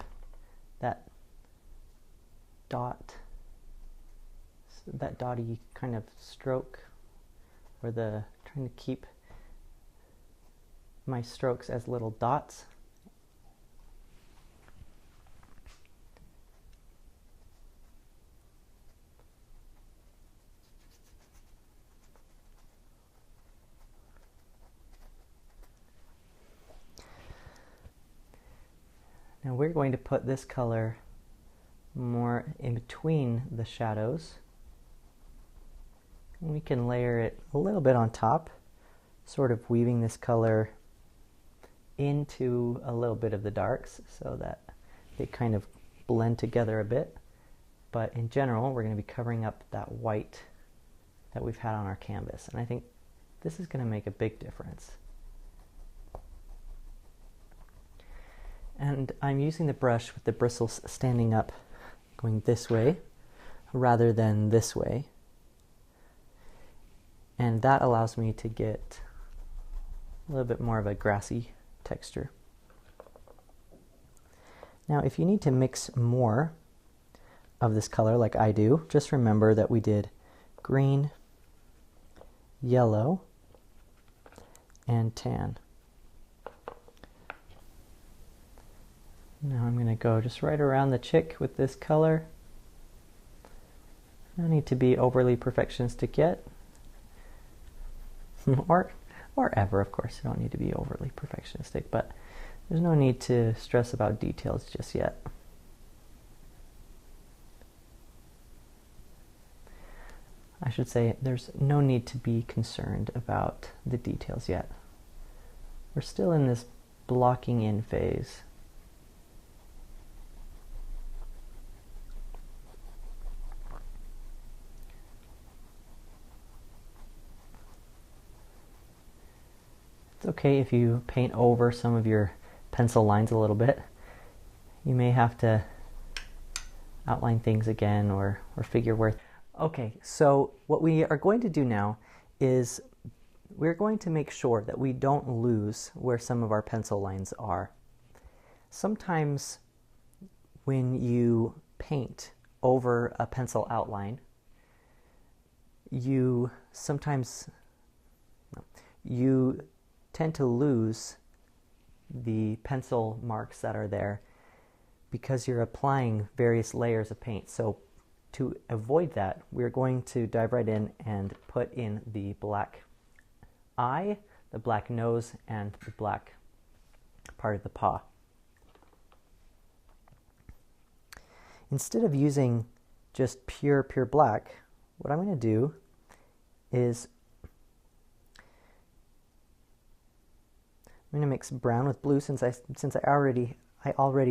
that dotty kind of stroke, or trying to keep my strokes as little dots. Now we're going to put this color more in between the shadows. We can layer it a little bit on top, sort of weaving this color into a little bit of the darks so that they kind of blend together a bit. But in general, we're going to be covering up that white that we've had on our canvas. And I think this is going to make a big difference. And I'm using the brush with the bristles standing up, going this way rather than this way. And that allows me to get a little bit more of a grassy texture. Now, if you need to mix more of this color like I do, just remember that we did green, yellow, and tan. Now I'm going to go just right around the chick with this color. No need to be overly perfectionistic yet. or ever, of course. You don't need to be overly perfectionistic, but there's no need to stress about details just yet. I should say there's no need to be concerned about the details yet. We're still in this blocking in phase. It's okay if you paint over some of your pencil lines a little bit. You may have to outline things again or figure where. Okay, so what we are going to do now is we're going to make sure that we don't lose where some of our pencil lines are. Sometimes when you paint over a pencil outline, you tend to lose the pencil marks that are there because you're applying various layers of paint. So to avoid that, we're going to dive right in and put in the black eye, the black nose, and the black part of the paw. Instead of using just pure black, what I'm going to do is I'm going to mix brown with blue since I already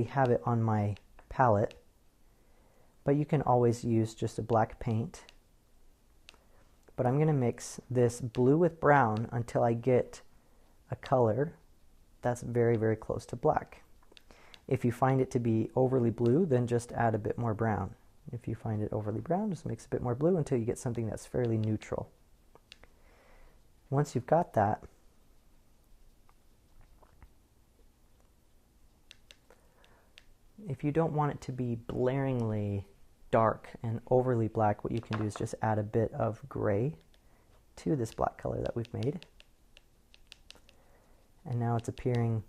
have it on my palette. But you can always use just a black paint. But I'm going to mix this blue with brown until I get a color that's very, very close to black. If you find it to be overly blue, then just add a bit more brown. If you find it overly brown, just mix a bit more blue until you get something that's fairly neutral. Once you've got that, if you don't want it to be blaringly dark and overly black, what you can do is just add a bit of gray to this black color that we've made. And now it's appearing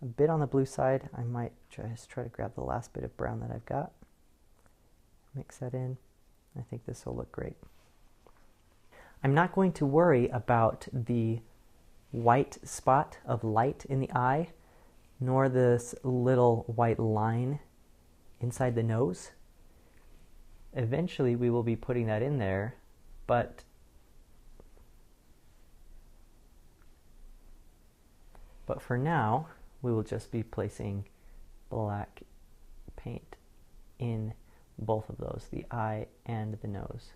a bit on the blue side. I might just try to grab the last bit of brown that I've got, mix that in. I think this will look great. I'm not going to worry about the white spot of light in the eye, nor this little white line inside the nose. Eventually we will be putting that in there, but for now we will just be placing black paint in both of those, the eye and the nose.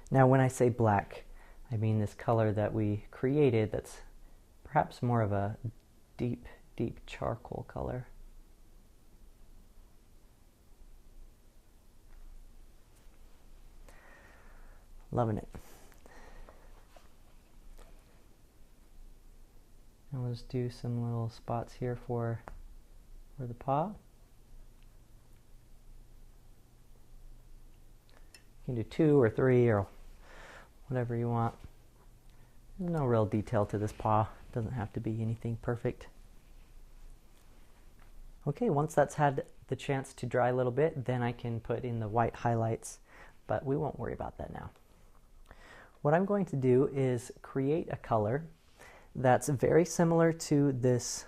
Now when I say black, I mean this color that we created that's perhaps more of a deep, deep charcoal color. Loving it. And we'll just do some little spots here for the paw. You can do 2 or 3 or whatever you want. There's no real detail to this paw. It doesn't have to be anything perfect. Okay, once that's had the chance to dry a little bit, then I can put in the white highlights, but we won't worry about that now. What I'm going to do is create a color that's very similar to this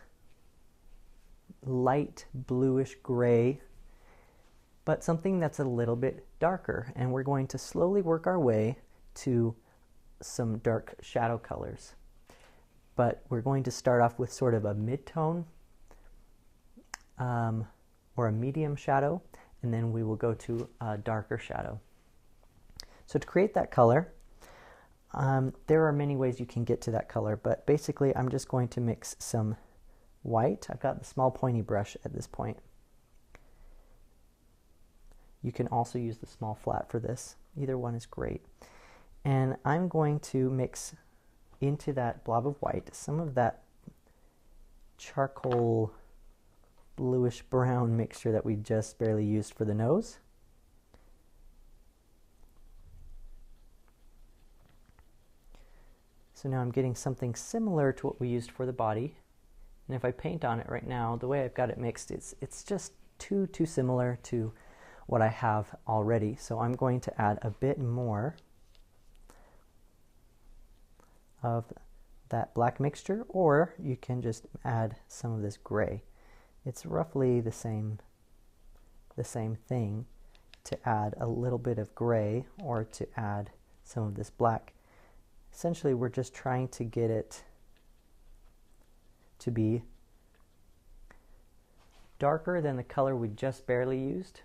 light bluish gray, but something that's a little bit darker, and we're going to slowly work our way to some dark shadow colors. But we're going to start off with sort of a mid-tone or a medium shadow, and then we will go to a darker shadow. So to create that color, there are many ways you can get to that color, but basically I'm just going to mix some white. I've got the small pointy brush at this point. You can also use the small flat for this. Either one is great. And I'm going to mix into that blob of white some of that charcoal bluish brown mixture that we just barely used for the nose. So now I'm getting something similar to what we used for the body. And if I paint on it right now, the way I've got it mixed, it's just too similar to what I have already. So I'm going to add a bit more of that black mixture, or you can just add some of this gray. It's roughly the same thing to add a little bit of gray or to add some of this black. Essentially, we're just trying to get it to be darker than the color we just barely used,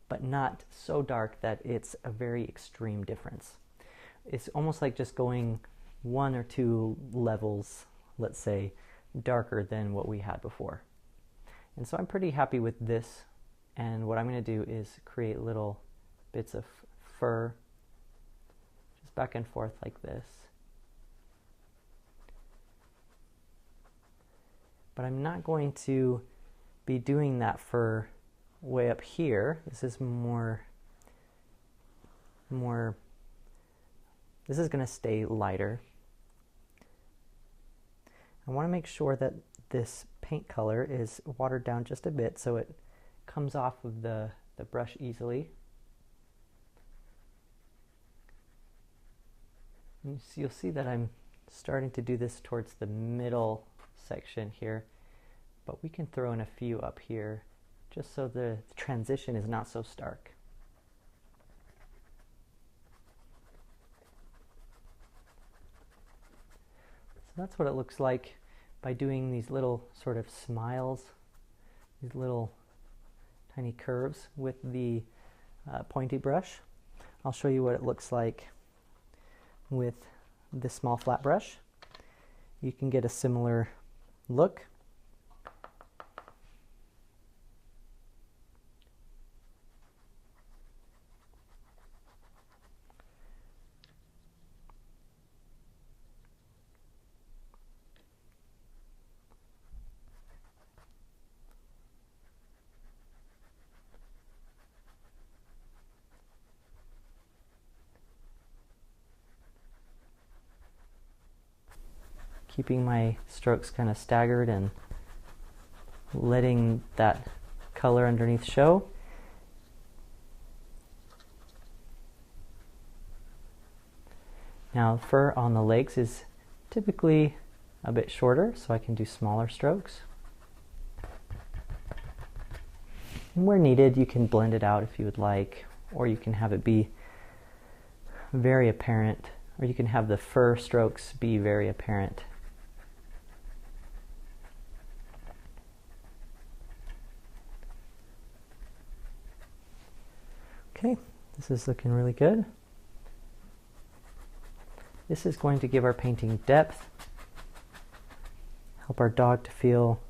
but not so dark that it's a very extreme difference. It's almost like just going 1 or 2 levels, let's say, darker than what we had before. And so I'm pretty happy with this, and what I'm going to do is create little bits of fur just back and forth like this. But I'm not going to be doing that fur way up here. This is more this is going to stay lighter. I want to make sure that this paint color is watered down just a bit so it comes off of the brush easily. And you'll see that I'm starting to do this towards the middle section here, but we can throw in a few up here just so the transition is not so stark. So that's what it looks like by doing these little sort of smiles, these little tiny curves with the pointy brush. I'll show you what it looks like with the small flat brush. You can get a similar look. keeping my strokes kind of staggered and letting that color underneath show. Now, fur on the legs is typically a bit shorter, so I can do smaller strokes. And where needed, you can blend it out if you would like, or you can have it be very apparent, or you can have the fur strokes be very apparent. Okay, this is looking really good. This is going to give our painting depth, help our dog to feel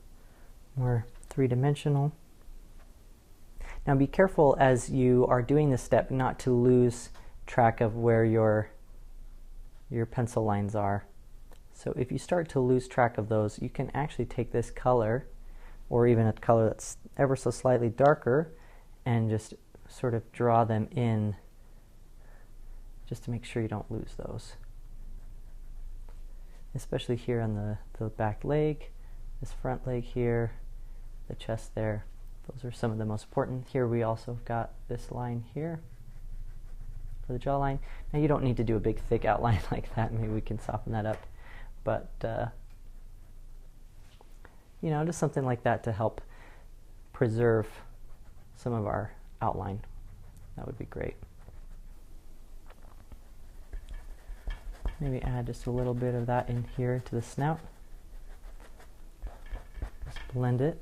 more three-dimensional. Now be careful as you are doing this step not to lose track of where your pencil lines are. So if you start to lose track of those, you can actually take this color, or even a color that's ever so slightly darker, and just sort of draw them in just to make sure you don't lose those. Especially here on the back leg, this front leg here, the chest there. Those are some of the most important. Here we also have got this line here for the jawline. Now you don't need to do a big thick outline like that. Maybe we can soften that up. But, you know, just something like that to help preserve some of our outline. That would be great. Maybe add just a little bit of that in here to the snout. Just blend it.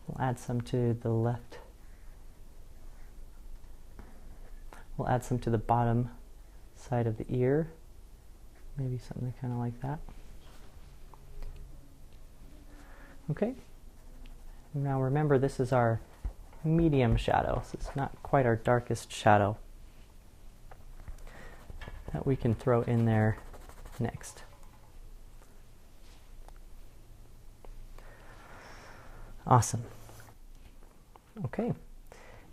We'll add some to the left. We'll add some to the bottom side of the ear. Maybe something kind of like that. Okay. Now remember, this is our medium shadow, so it's not quite our darkest shadow that we can throw in there next. Awesome. Okay,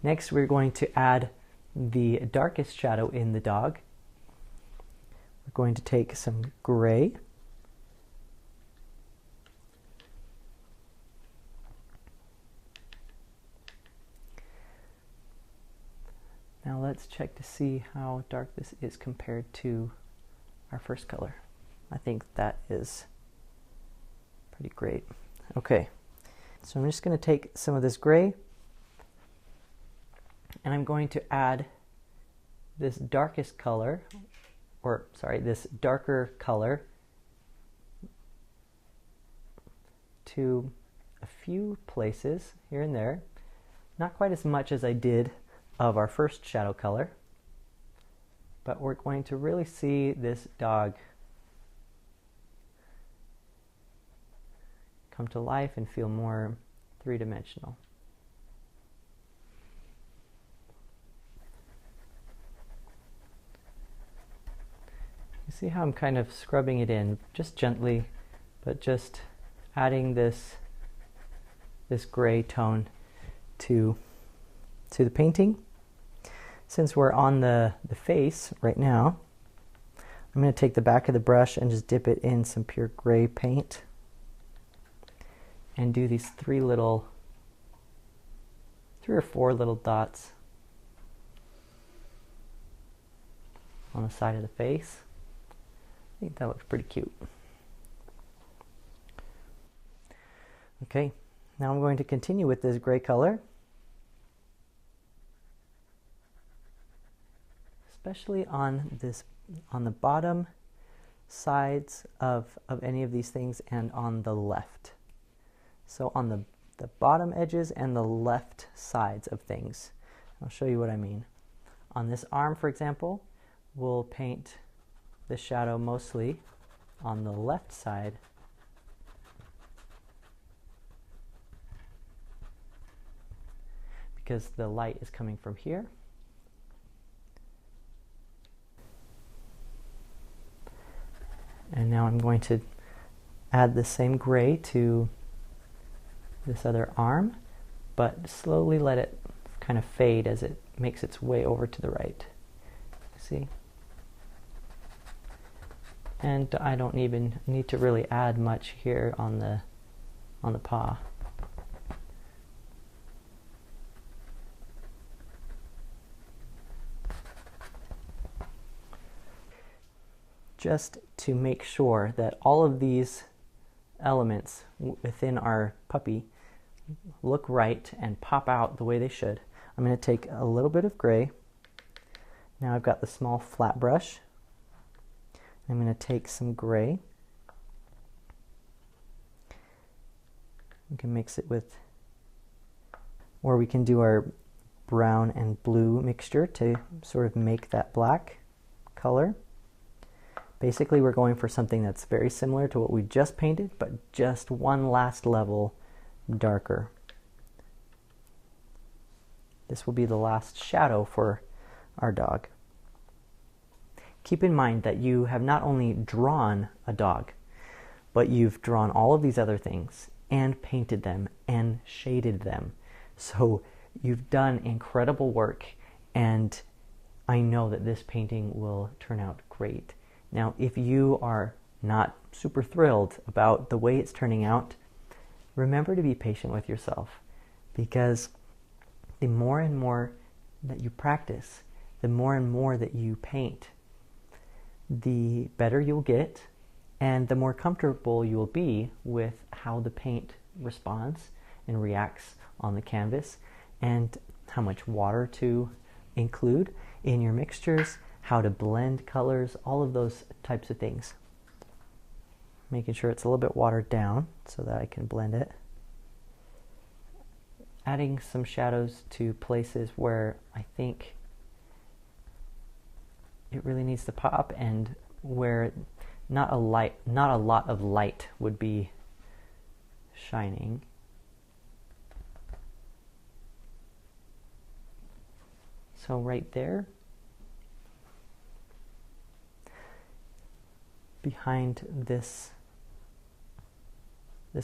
next we're going to add the darkest shadow in the dog. We're going to take some gray. Now let's check to see how dark this is compared to our first color. I think that is pretty great. Okay, so I'm just going to take some of this gray and I'm going to add this darkest color, or sorry, this darker color to a few places here and there. Not quite as much as I did of our first shadow color, but we're going to really see this dog come to life and feel more three-dimensional. You see how I'm kind of scrubbing it in, just gently, but just adding this gray tone to the painting. Since we're on the face right now, I'm going to take the back of the brush and just dip it in some pure gray paint and do these three or four little dots on the side of the face. I think that looks pretty cute. Okay, now I'm going to continue with this gray color, especially on the bottom sides of any of these things and on the left. So on the bottom edges and the left sides of things. I'll show you what I mean. On this arm, for example, we'll paint the shadow mostly on the left side because the light is coming from here. And now I'm going to add the same gray to this other arm, but slowly let it kind of fade as it makes its way over to the right. See? And I don't even need to really add much here on the paw. Just to make sure that all of these elements within our puppy look right and pop out the way they should, I'm going to take a little bit of gray. Now I've got the small flat brush. I'm going to take some gray. We can mix it with, or we can do our brown and blue mixture to sort of make that black color. Basically, we're going for something that's very similar to what we just painted, but just one last level darker. This will be the last shadow for our dog. Keep in mind that you have not only drawn a dog, but you've drawn all of these other things and painted them and shaded them. So you've done incredible work, and I know that this painting will turn out great. Now, if you are not super thrilled about the way it's turning out, remember to be patient with yourself, because the more and more that you practice, the more and more that you paint, the better you'll get, and the more comfortable you'll be with how the paint responds and reacts on the canvas, and how much water to include in your mixtures, how to blend colors, all of those types of things. Making sure it's a little bit watered down so that I can blend it. Adding some shadows to places where I think it really needs to pop, and where not a lot of light would be shining. So right there, behind this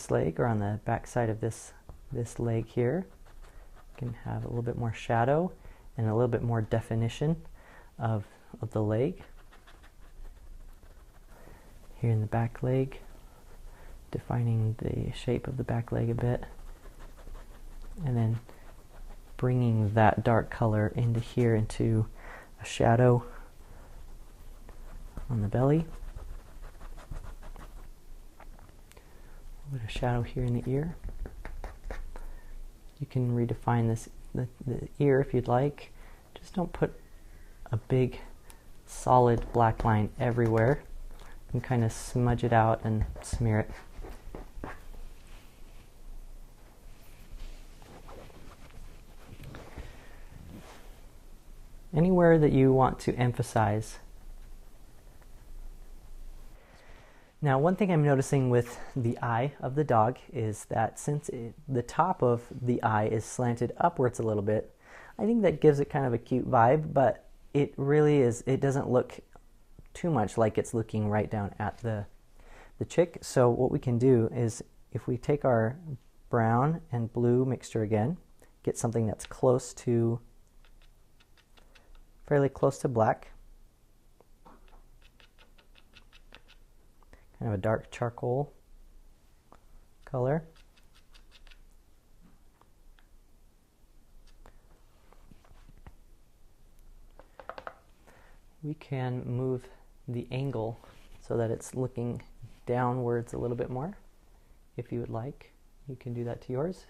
leg, or on the back side of this leg here, you can have a little bit more shadow and a little bit more definition of the leg. Here in the back leg, defining the shape of the back leg a bit, and then bringing that dark color into here, into a shadow on the belly. A bit of shadow here in the ear. You can redefine this the ear if you'd like. Just don't put a big solid black line everywhere. You can kind of smudge it out and smear it. Anywhere that you want to emphasize. Now, one thing I'm noticing with the eye of the dog is that since the top of the eye is slanted upwards a little bit, I think that gives it kind of a cute vibe, but it really is, it doesn't look too much like it's looking right down at the chick. So what we can do is, if we take our brown and blue mixture again, get something that's fairly close to black, kind of a dark charcoal color. We can move the angle so that it's looking downwards a little bit more. If you would like, you can do that to yours.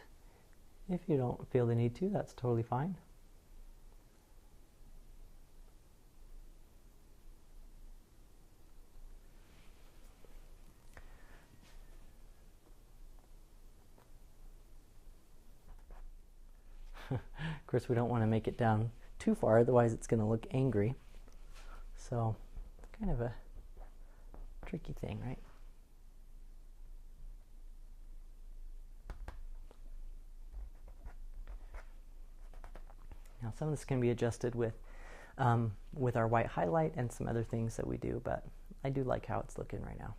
If you don't feel the need to, that's totally fine. Of course, we don't want to make it down too far, otherwise it's going to look angry. So, kind of a tricky thing, right? Now, some of this can be adjusted with our white highlight and some other things that we do, but I do like how it's looking right now.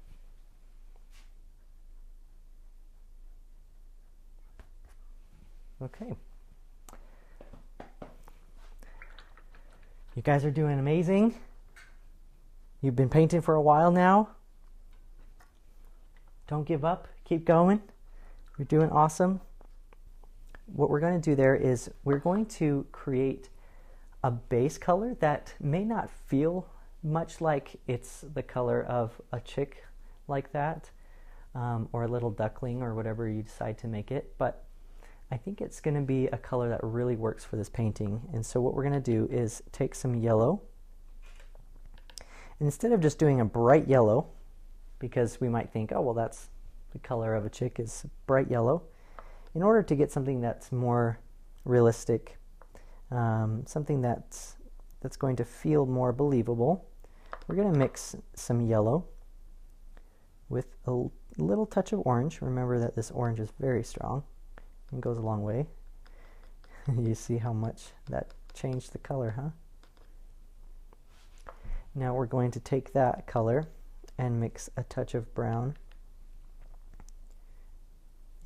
Okay. You guys are doing amazing. You've been painting for a while now. Don't give up. Keep going. You're doing awesome. What we're going to do there is we're going to create a base color that may not feel much like it's the color of a chick like that, or a little duckling or whatever you decide to make it, but I think it's going to be a color that really works for this painting. And so what we're going to do is take some yellow, and instead of just doing a bright yellow, because we might think, oh well, that's the color of a chick is bright yellow, in order to get something that's more realistic, something that's going to feel more believable, we're going to mix some yellow with a little touch of orange. Remember that this orange is very strong and goes a long way. You see how much that changed the color, huh? Now we're going to take that color and mix a touch of brown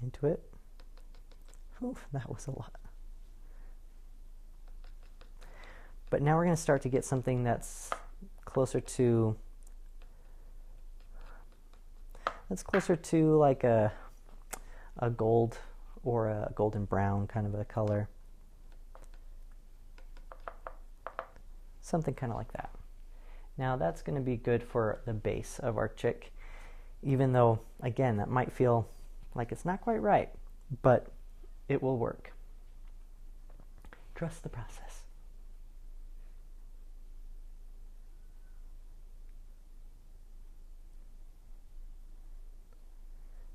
into it. Oof, that was a lot. But now we're going to start to get something that's closer to like a gold or a golden brown kind of a color. Something kind of like that. Now that's going to be good for the base of our chick, even though, again, that might feel like it's not quite right, but it will work. Trust the process.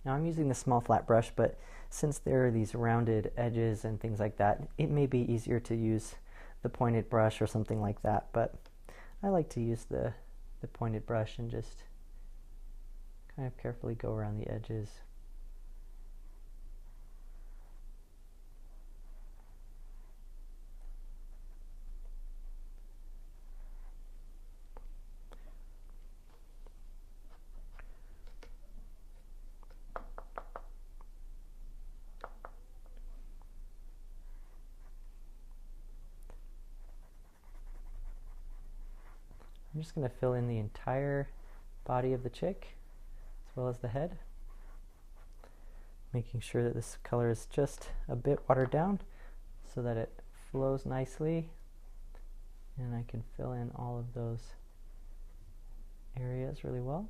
Now I'm using the small flat brush, but since there are these rounded edges and things like that, it may be easier to use the pointed brush or something like that, but I like to use the pointed brush and just kind of carefully go around the edges. I'm just going to fill in the entire body of the chick as well as the head, making sure that this color is just a bit watered down so that it flows nicely, and I can fill in all of those areas really well.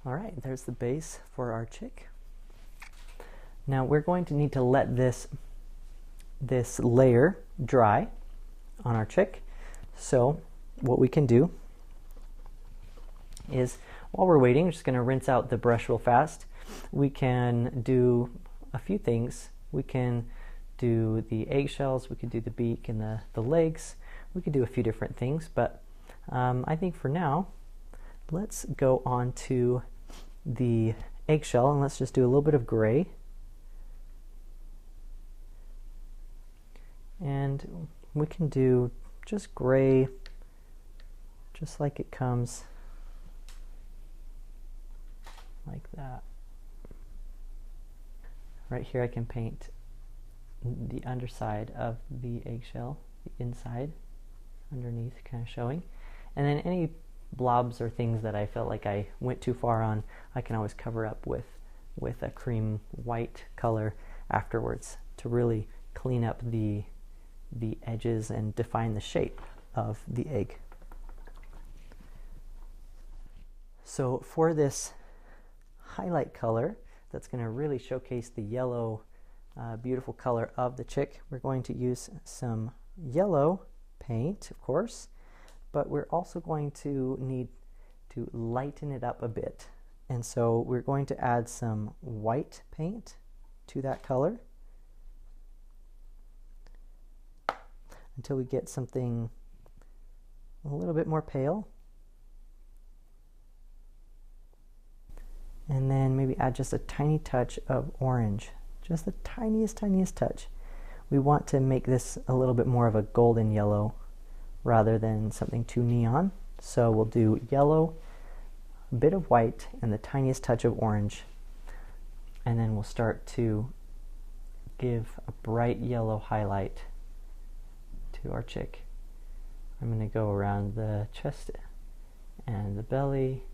All right, there's the base for our chick. Now we're going to need to let this layer dry on our chick. So what we can do is, while we're waiting, we're just going to rinse out the brush real fast. We can do a few things. We can do the eggshells, we could do the beak and the legs. We could do a few different things, but I think for now, let's go on to the eggshell, and let's just do a little bit of gray. And we can do just gray, just like it comes, like that. Right here I can paint the underside of the eggshell, the inside, underneath kind of showing. And then any blobs or things that I felt like I went too far on, I can always cover up with a cream white color afterwards to really clean up the edges and define the shape of the egg. So for this highlight color that's going to really showcase the yellow, beautiful color of the chick, we're going to use some yellow paint, of course, but we're also going to need to lighten it up a bit. And so we're going to add some white paint to that color until we get something a little bit more pale. And then maybe add just a tiny touch of orange, just the tiniest touch. We want to make this a little bit more of a golden yellow rather than something too neon. So we'll do yellow, a bit of white, and the tiniest touch of orange. And then we'll start to give a bright yellow highlight to our chick. I'm going to go around the chest and the belly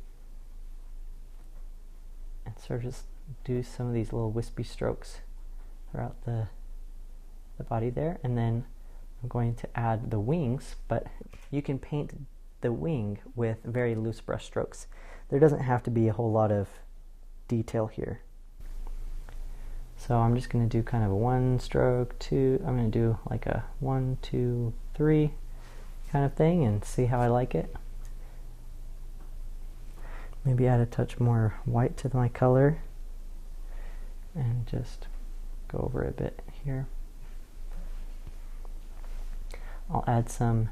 and sort of just do some of these little wispy strokes throughout the body there. And then I'm going to add the wings, but you can paint the wing with very loose brush strokes. There doesn't have to be a whole lot of detail here. So I'm just going to do kind of a 1 stroke, 2, I'm going to do like a 1, 2, 3 kind of thing and see how I like it. Maybe add a touch more white to my color and just go over a bit here. I'll add some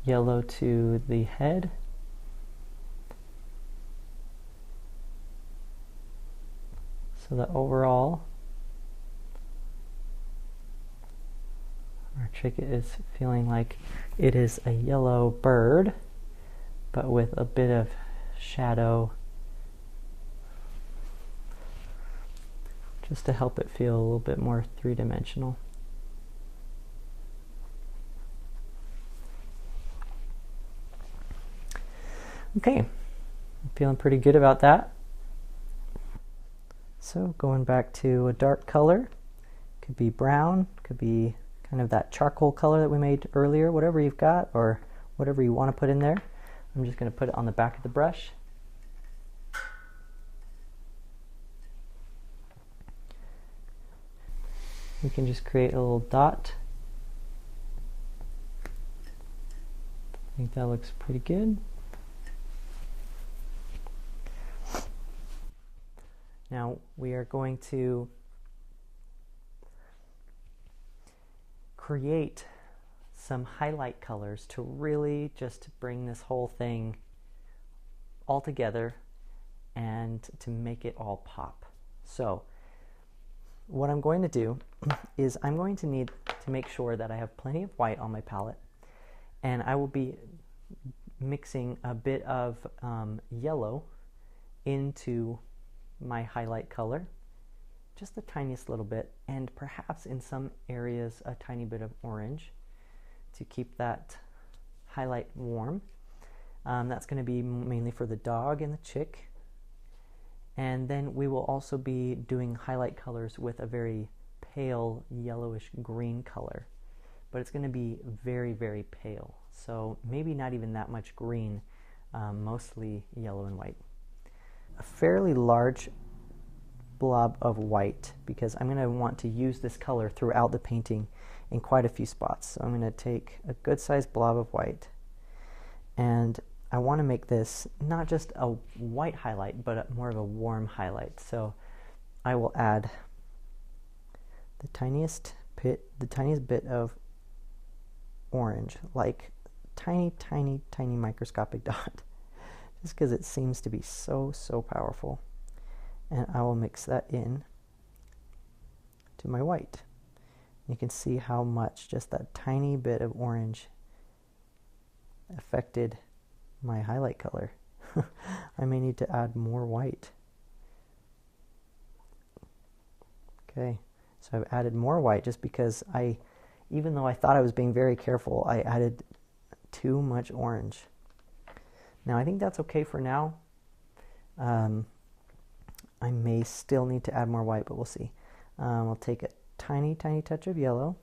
yellow to the head. So that overall our chick is feeling like it is a yellow bird, but with a bit of shadow, just to help it feel a little bit more three-dimensional. Okay, I'm feeling pretty good about that. So going back to a dark color, could be brown, could be kind of that charcoal color that we made earlier, whatever you've got or whatever you want to put in there. I'm just going to put it on the back of the brush. We can just create a little dot. I think that looks pretty good. Now we are going to create some highlight colors to really just bring this whole thing all together and to make it all pop. So what I'm going to do is I'm going to need to make sure that I have plenty of white on my palette, and I will be mixing a bit of yellow into my highlight color, just the tiniest little bit, and perhaps in some areas a tiny bit of orange to keep that highlight warm. That's going to be mainly for the dog and the chick. And then we will also be doing highlight colors with a very pale yellowish green color, but it's going to be very, very pale. So maybe not even that much green, mostly yellow and white. A fairly large blob of white, because I'm going to want to use this color throughout the painting in quite a few spots. So I'm going to take a good sized blob of white, and I want to make this not just a white highlight, but more of a warm highlight. So I will add the tiniest bit of orange, like tiny, tiny, tiny microscopic dot, just because it seems to be so, so powerful. And I will mix that in to my white. You can see how much just that tiny bit of orange affected my highlight color. I may need to add more white. Okay, so I've added more white just because even though I thought I was being very careful, I added too much orange. Now I think that's okay for now. I may still need to add more white, but we'll see. I'll take a tiny, tiny touch of yellow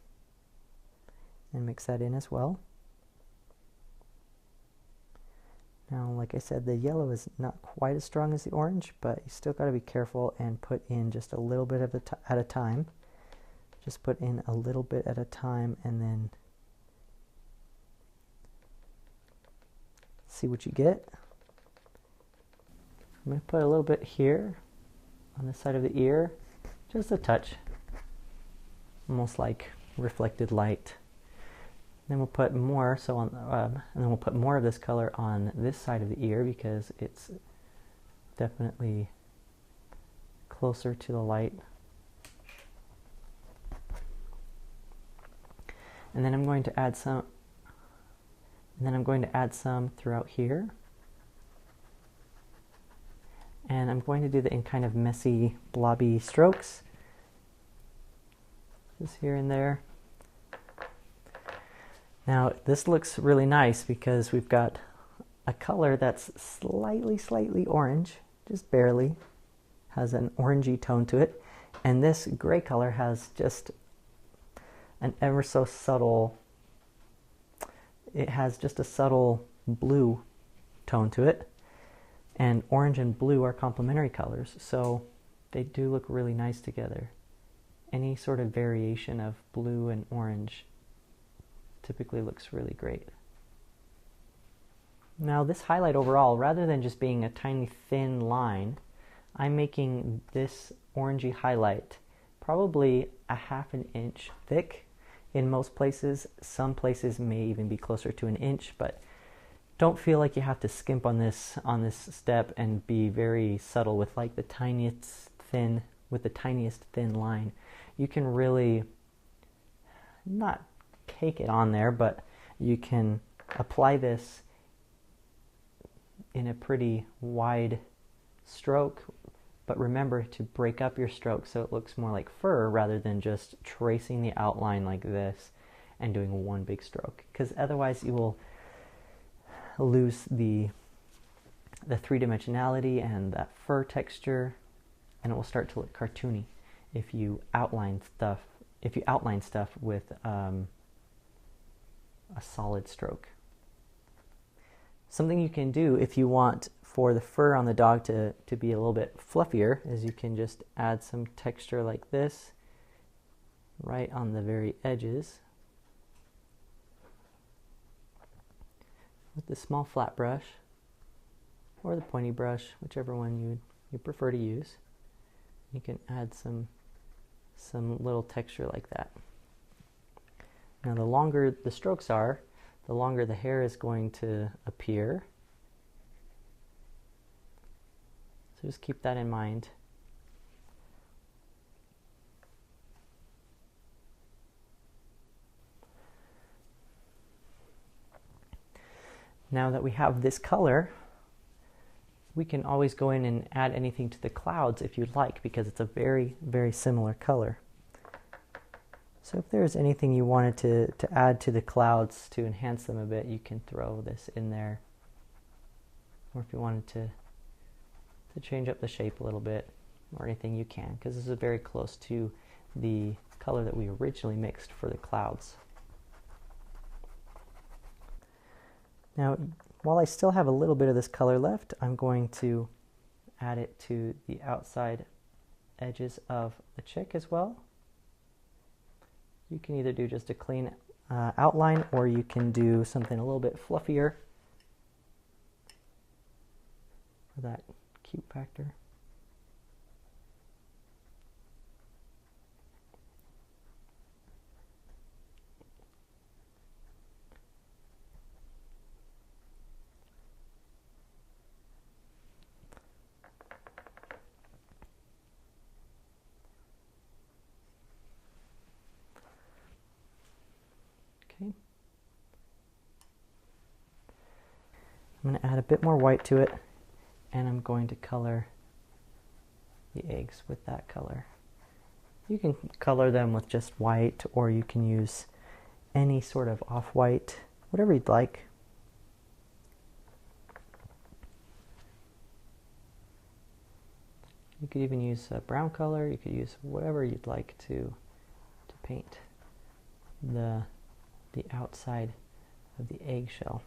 and mix that in as well. Now, like I said, the yellow is not quite as strong as the orange, but you still got to be careful and put in just a little bit at a time. Just put in a little bit at a time and then see what you get. I'm going to put a little bit here on the side of the ear, just a touch, almost like reflected light. Then we'll put more, and then we'll put more of this color on this side of the ear because it's definitely closer to the light. And then I'm going to add some. And then I'm going to add some throughout here. And I'm going to do that in kind of messy, blobby strokes. just here and there. Now this looks really nice because we've got a color that's slightly orange, just barely, has an orangey tone to it, and this gray color has just an ever so subtle, it has just a subtle blue tone to it, and orange and blue are complementary colors, so they do look really nice together. Any sort of variation of blue and orange typically looks really great. Now this highlight overall, rather than just being a tiny thin line, I'm making this orangey highlight probably a ½ an inch thick in most places. Some places may even be closer to an inch, but don't feel like you have to skimp on this step and be very subtle with like the tiniest thin line. You can really not cake it on there, but you can apply this in a pretty wide stroke, but remember to break up your stroke so it looks more like fur rather than just tracing the outline like this and doing one big stroke, because otherwise you will lose the three-dimensionality and that fur texture, and it will start to look cartoony if you outline stuff with a solid stroke. Something you can do if you want for the fur on the dog to be a little bit fluffier is you can just add some texture like this right on the very edges with the small flat brush or the pointy brush, whichever one you prefer to use. You can add some little texture like that. Now the longer the strokes are, the longer the hair is going to appear. So just keep that in mind. Now that we have this color, we can always go in and add anything to the clouds if you'd like, because it's a very, very similar color. So if there's anything you wanted to add to the clouds to enhance them a bit, you can throw this in there. Or if you wanted to change up the shape a little bit or anything, you can, because this is very close to the color that we originally mixed for the clouds. Now, while I still have a little bit of this color left, I'm going to add it to the outside edges of the chick as well. You can either do just a clean outline, or you can do something a little bit fluffier for that cute factor. Okay. I'm going to add a bit more white to it, and I'm going to color the eggs with that color. You can color them with just white, or you can use any sort of off-white, whatever you'd like. You could even use a brown color. You could use whatever you'd like to paint the outside of the eggshell.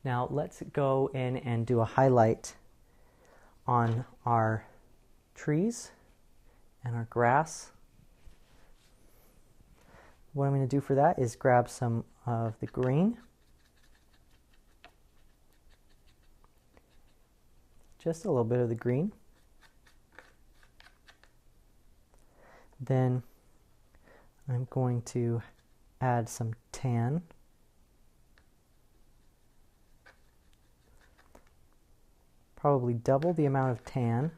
Now let's go in and do a highlight on our trees and our grass. What I'm going to do for that is grab some of the green, just a little bit of the green. Then I'm going to add some tan. probably double the amount of tan.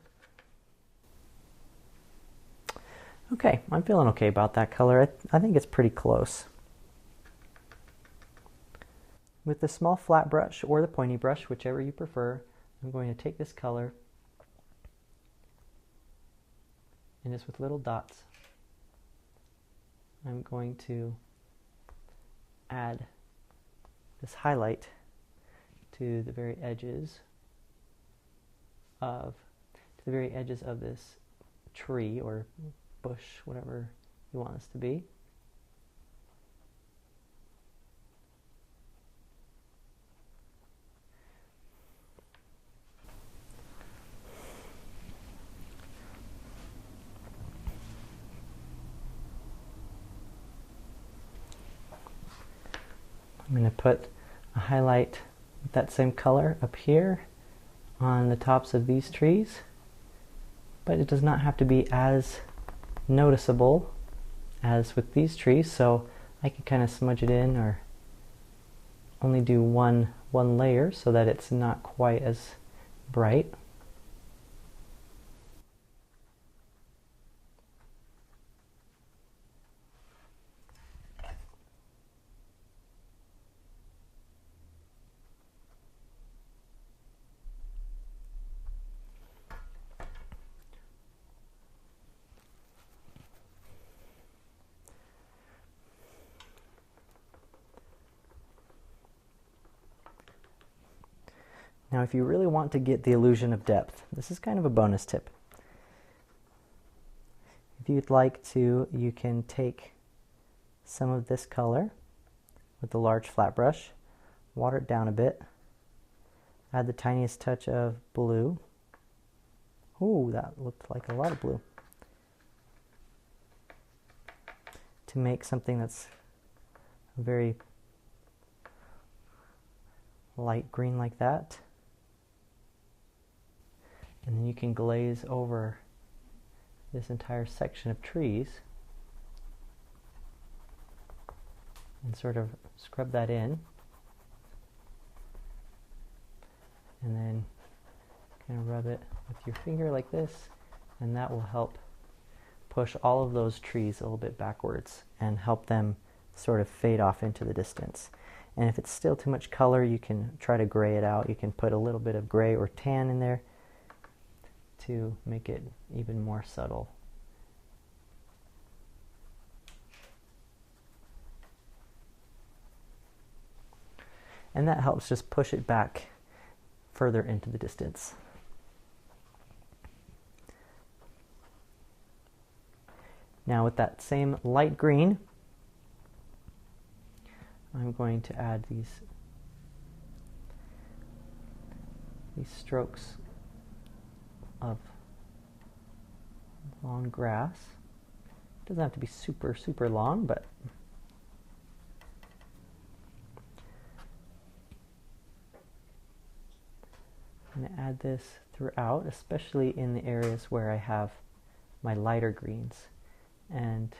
Okay, I'm feeling okay about that color. I think it's pretty close. With the small flat brush or the pointy brush, whichever you prefer, I'm going to take this color and just with little dots, I'm going to add this highlight to the very edges of this tree or bush, whatever you want this to be. I'm going to put a highlight with that same color up here on the tops of these trees, but it does not have to be as noticeable as with these trees, so I can kind of smudge it in or only do one layer so that it's not quite as bright. Now, if you really want to get the illusion of depth, this is kind of a bonus tip. If you'd like to, you can take some of this color with the large flat brush, water it down a bit, add the tiniest touch of blue. Ooh, that looked like a lot of blue. To make something that's very light green like that. And then you can glaze over this entire section of trees and sort of scrub that in. And then kind of rub it with your finger like this, and that will help push all of those trees a little bit backwards and help them sort of fade off into the distance. And if it's still too much color, you can try to gray it out. You can put a little bit of gray or tan in there to make it even more subtle. And that helps just push it back further into the distance. Now with that same light green, I'm going to add these strokes of long grass. It doesn't have to be super, super long, but I'm going to add this throughout, especially in the areas where I have my lighter greens. And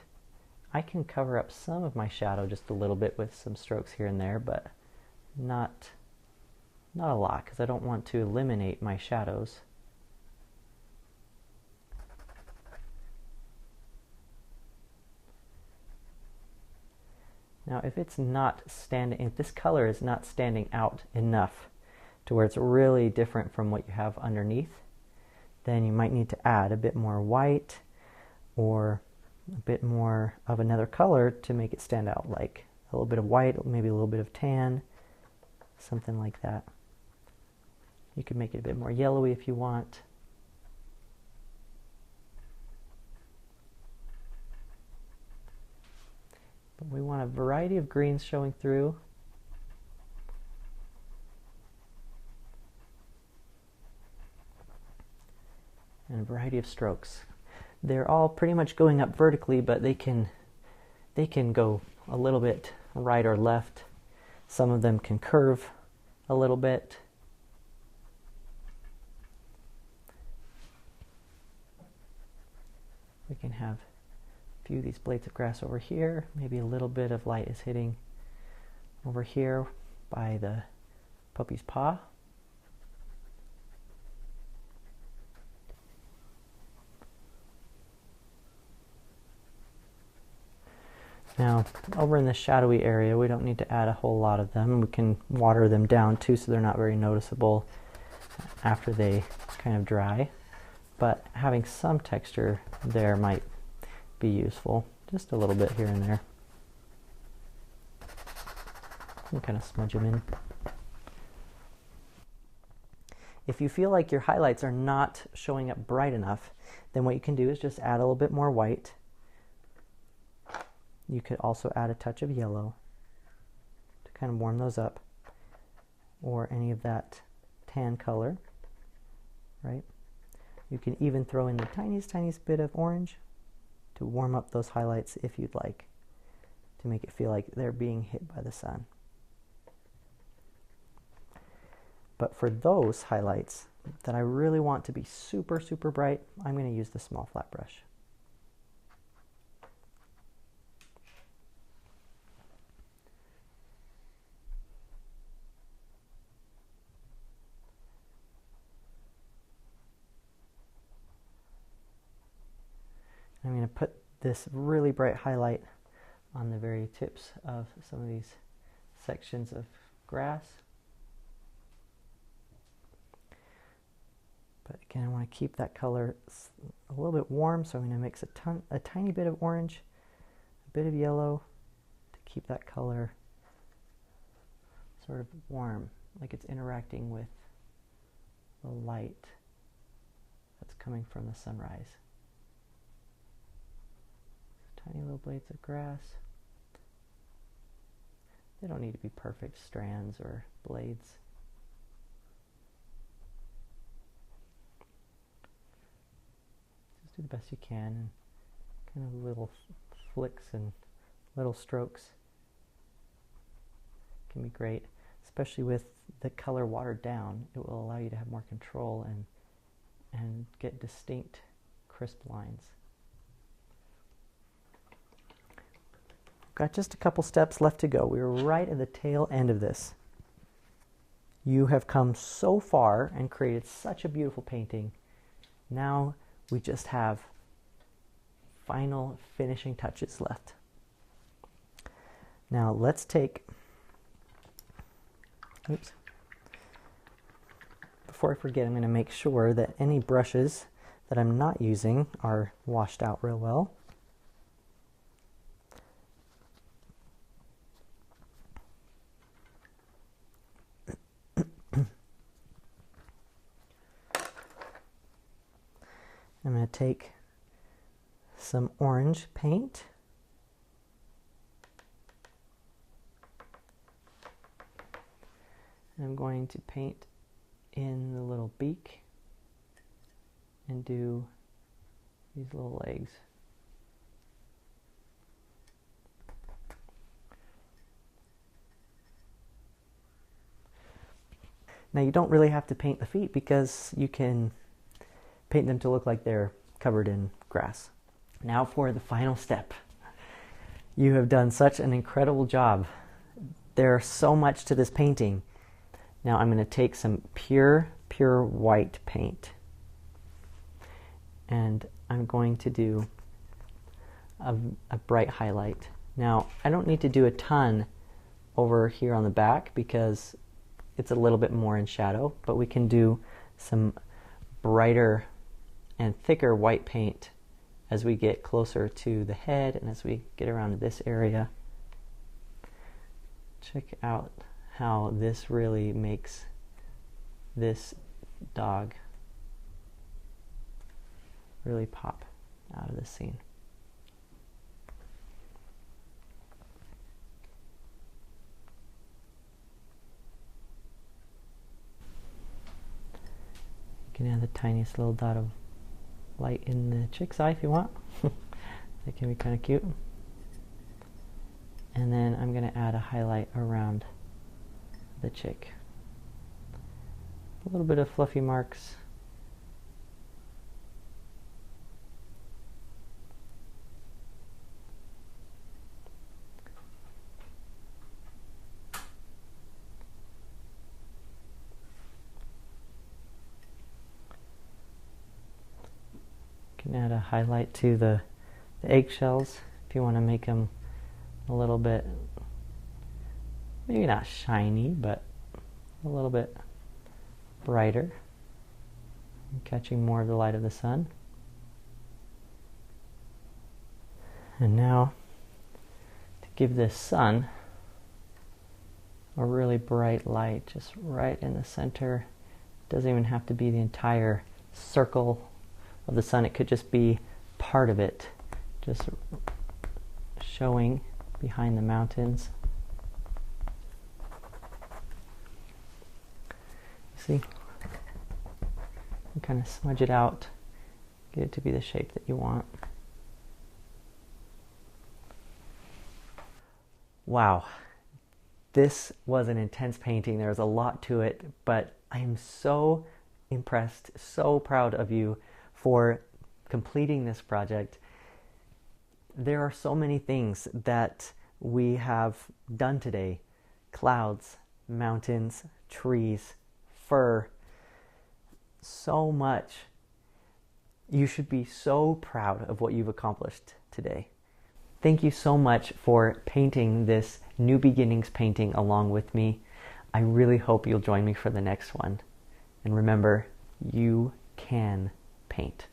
I can cover up some of my shadow just a little bit with some strokes here and there, but not a lot, because I don't want to eliminate my shadows. Now, if this color is not standing out enough to where it's really different from what you have underneath, then you might need to add a bit more white or a bit more of another color to make it stand out, like a little bit of white, maybe a little bit of tan, something like that. You could make it a bit more yellowy if you want. But we want a variety of greens showing through. And a variety of strokes. They're all pretty much going up vertically, but they can go a little bit right or left. Some of them can curve a little bit. We can have a few of these blades of grass over here. Maybe a little bit of light is hitting over here by the puppy's paw. Now, over in the shadowy area, we don't need to add a whole lot of them. We can water them down too, so they're not very noticeable after they kind of dry. But having some texture there might be useful. Just a little bit here and there. You can kind of smudge them in. If you feel like your highlights are not showing up bright enough, then what you can do is just add a little bit more white. You could also add a touch of yellow to kind of warm those up, or any of that tan color, right? You can even throw in the tiniest bit of orange to warm up those highlights if you'd like, to make it feel like they're being hit by the sun. But for those highlights that I really want to be super bright, I'm going to use the small flat brush. I'm going to put this really bright highlight on the very tips of some of these sections of grass. But again, I want to keep that color a little bit warm, so I'm going to mix a tiny bit of orange, a bit of yellow, to keep that color sort of warm, like it's interacting with the light that's coming from the sunrise. Tiny little blades of grass. They don't need to be perfect strands or blades. Just do the best you can, and kind of little flicks and little strokes can be great, especially with the color watered down. It will allow you to have more control and get distinct, crisp lines. Got just a couple steps left to go. We're right at the tail end of this. You have come so far and created such a beautiful painting. Now we just have final finishing touches left. Now let's take, before I forget, I'm going to make sure that any brushes that I'm not using are washed out real well. I'm going to take some orange paint and I'm going to paint in the little beak and do these little legs. Now you don't really have to paint the feet because you can paint them to look like they're covered in grass. Now for the final step. You have done such an incredible job. There's so much to this painting. Now I'm going to take some pure white paint and I'm going to do a bright highlight. Now I don't need to do a ton over here on the back because it's a little bit more in shadow, but we can do some brighter and thicker white paint as we get closer to the head and as we get around to this area. Check out how this really makes this dog really pop out of the scene. You can add the tiniest little dot of light in the chick's eye if you want. That can be kind of cute. And then I'm going to add a highlight around the chick. A little bit of fluffy marks. You can add a highlight to the eggshells if you want to make them a little bit, maybe not shiny, but a little bit brighter, catching more of the light of the sun. And now, to give this sun a really bright light, just right in the center. It doesn't even have to be the entire circle of the sun. It could just be part of it, just showing behind the mountains. See? You kind of smudge it out, get it to be the shape that you want. Wow, this was an intense painting. There was a lot to it, but I am so impressed, so proud of you for completing this project. There are so many things that we have done today. Clouds, mountains, trees, fur, so much. You should be so proud of what you've accomplished today. Thank you so much for painting this New Beginnings painting along with me. I really hope you'll join me for the next one. And remember, you can paint.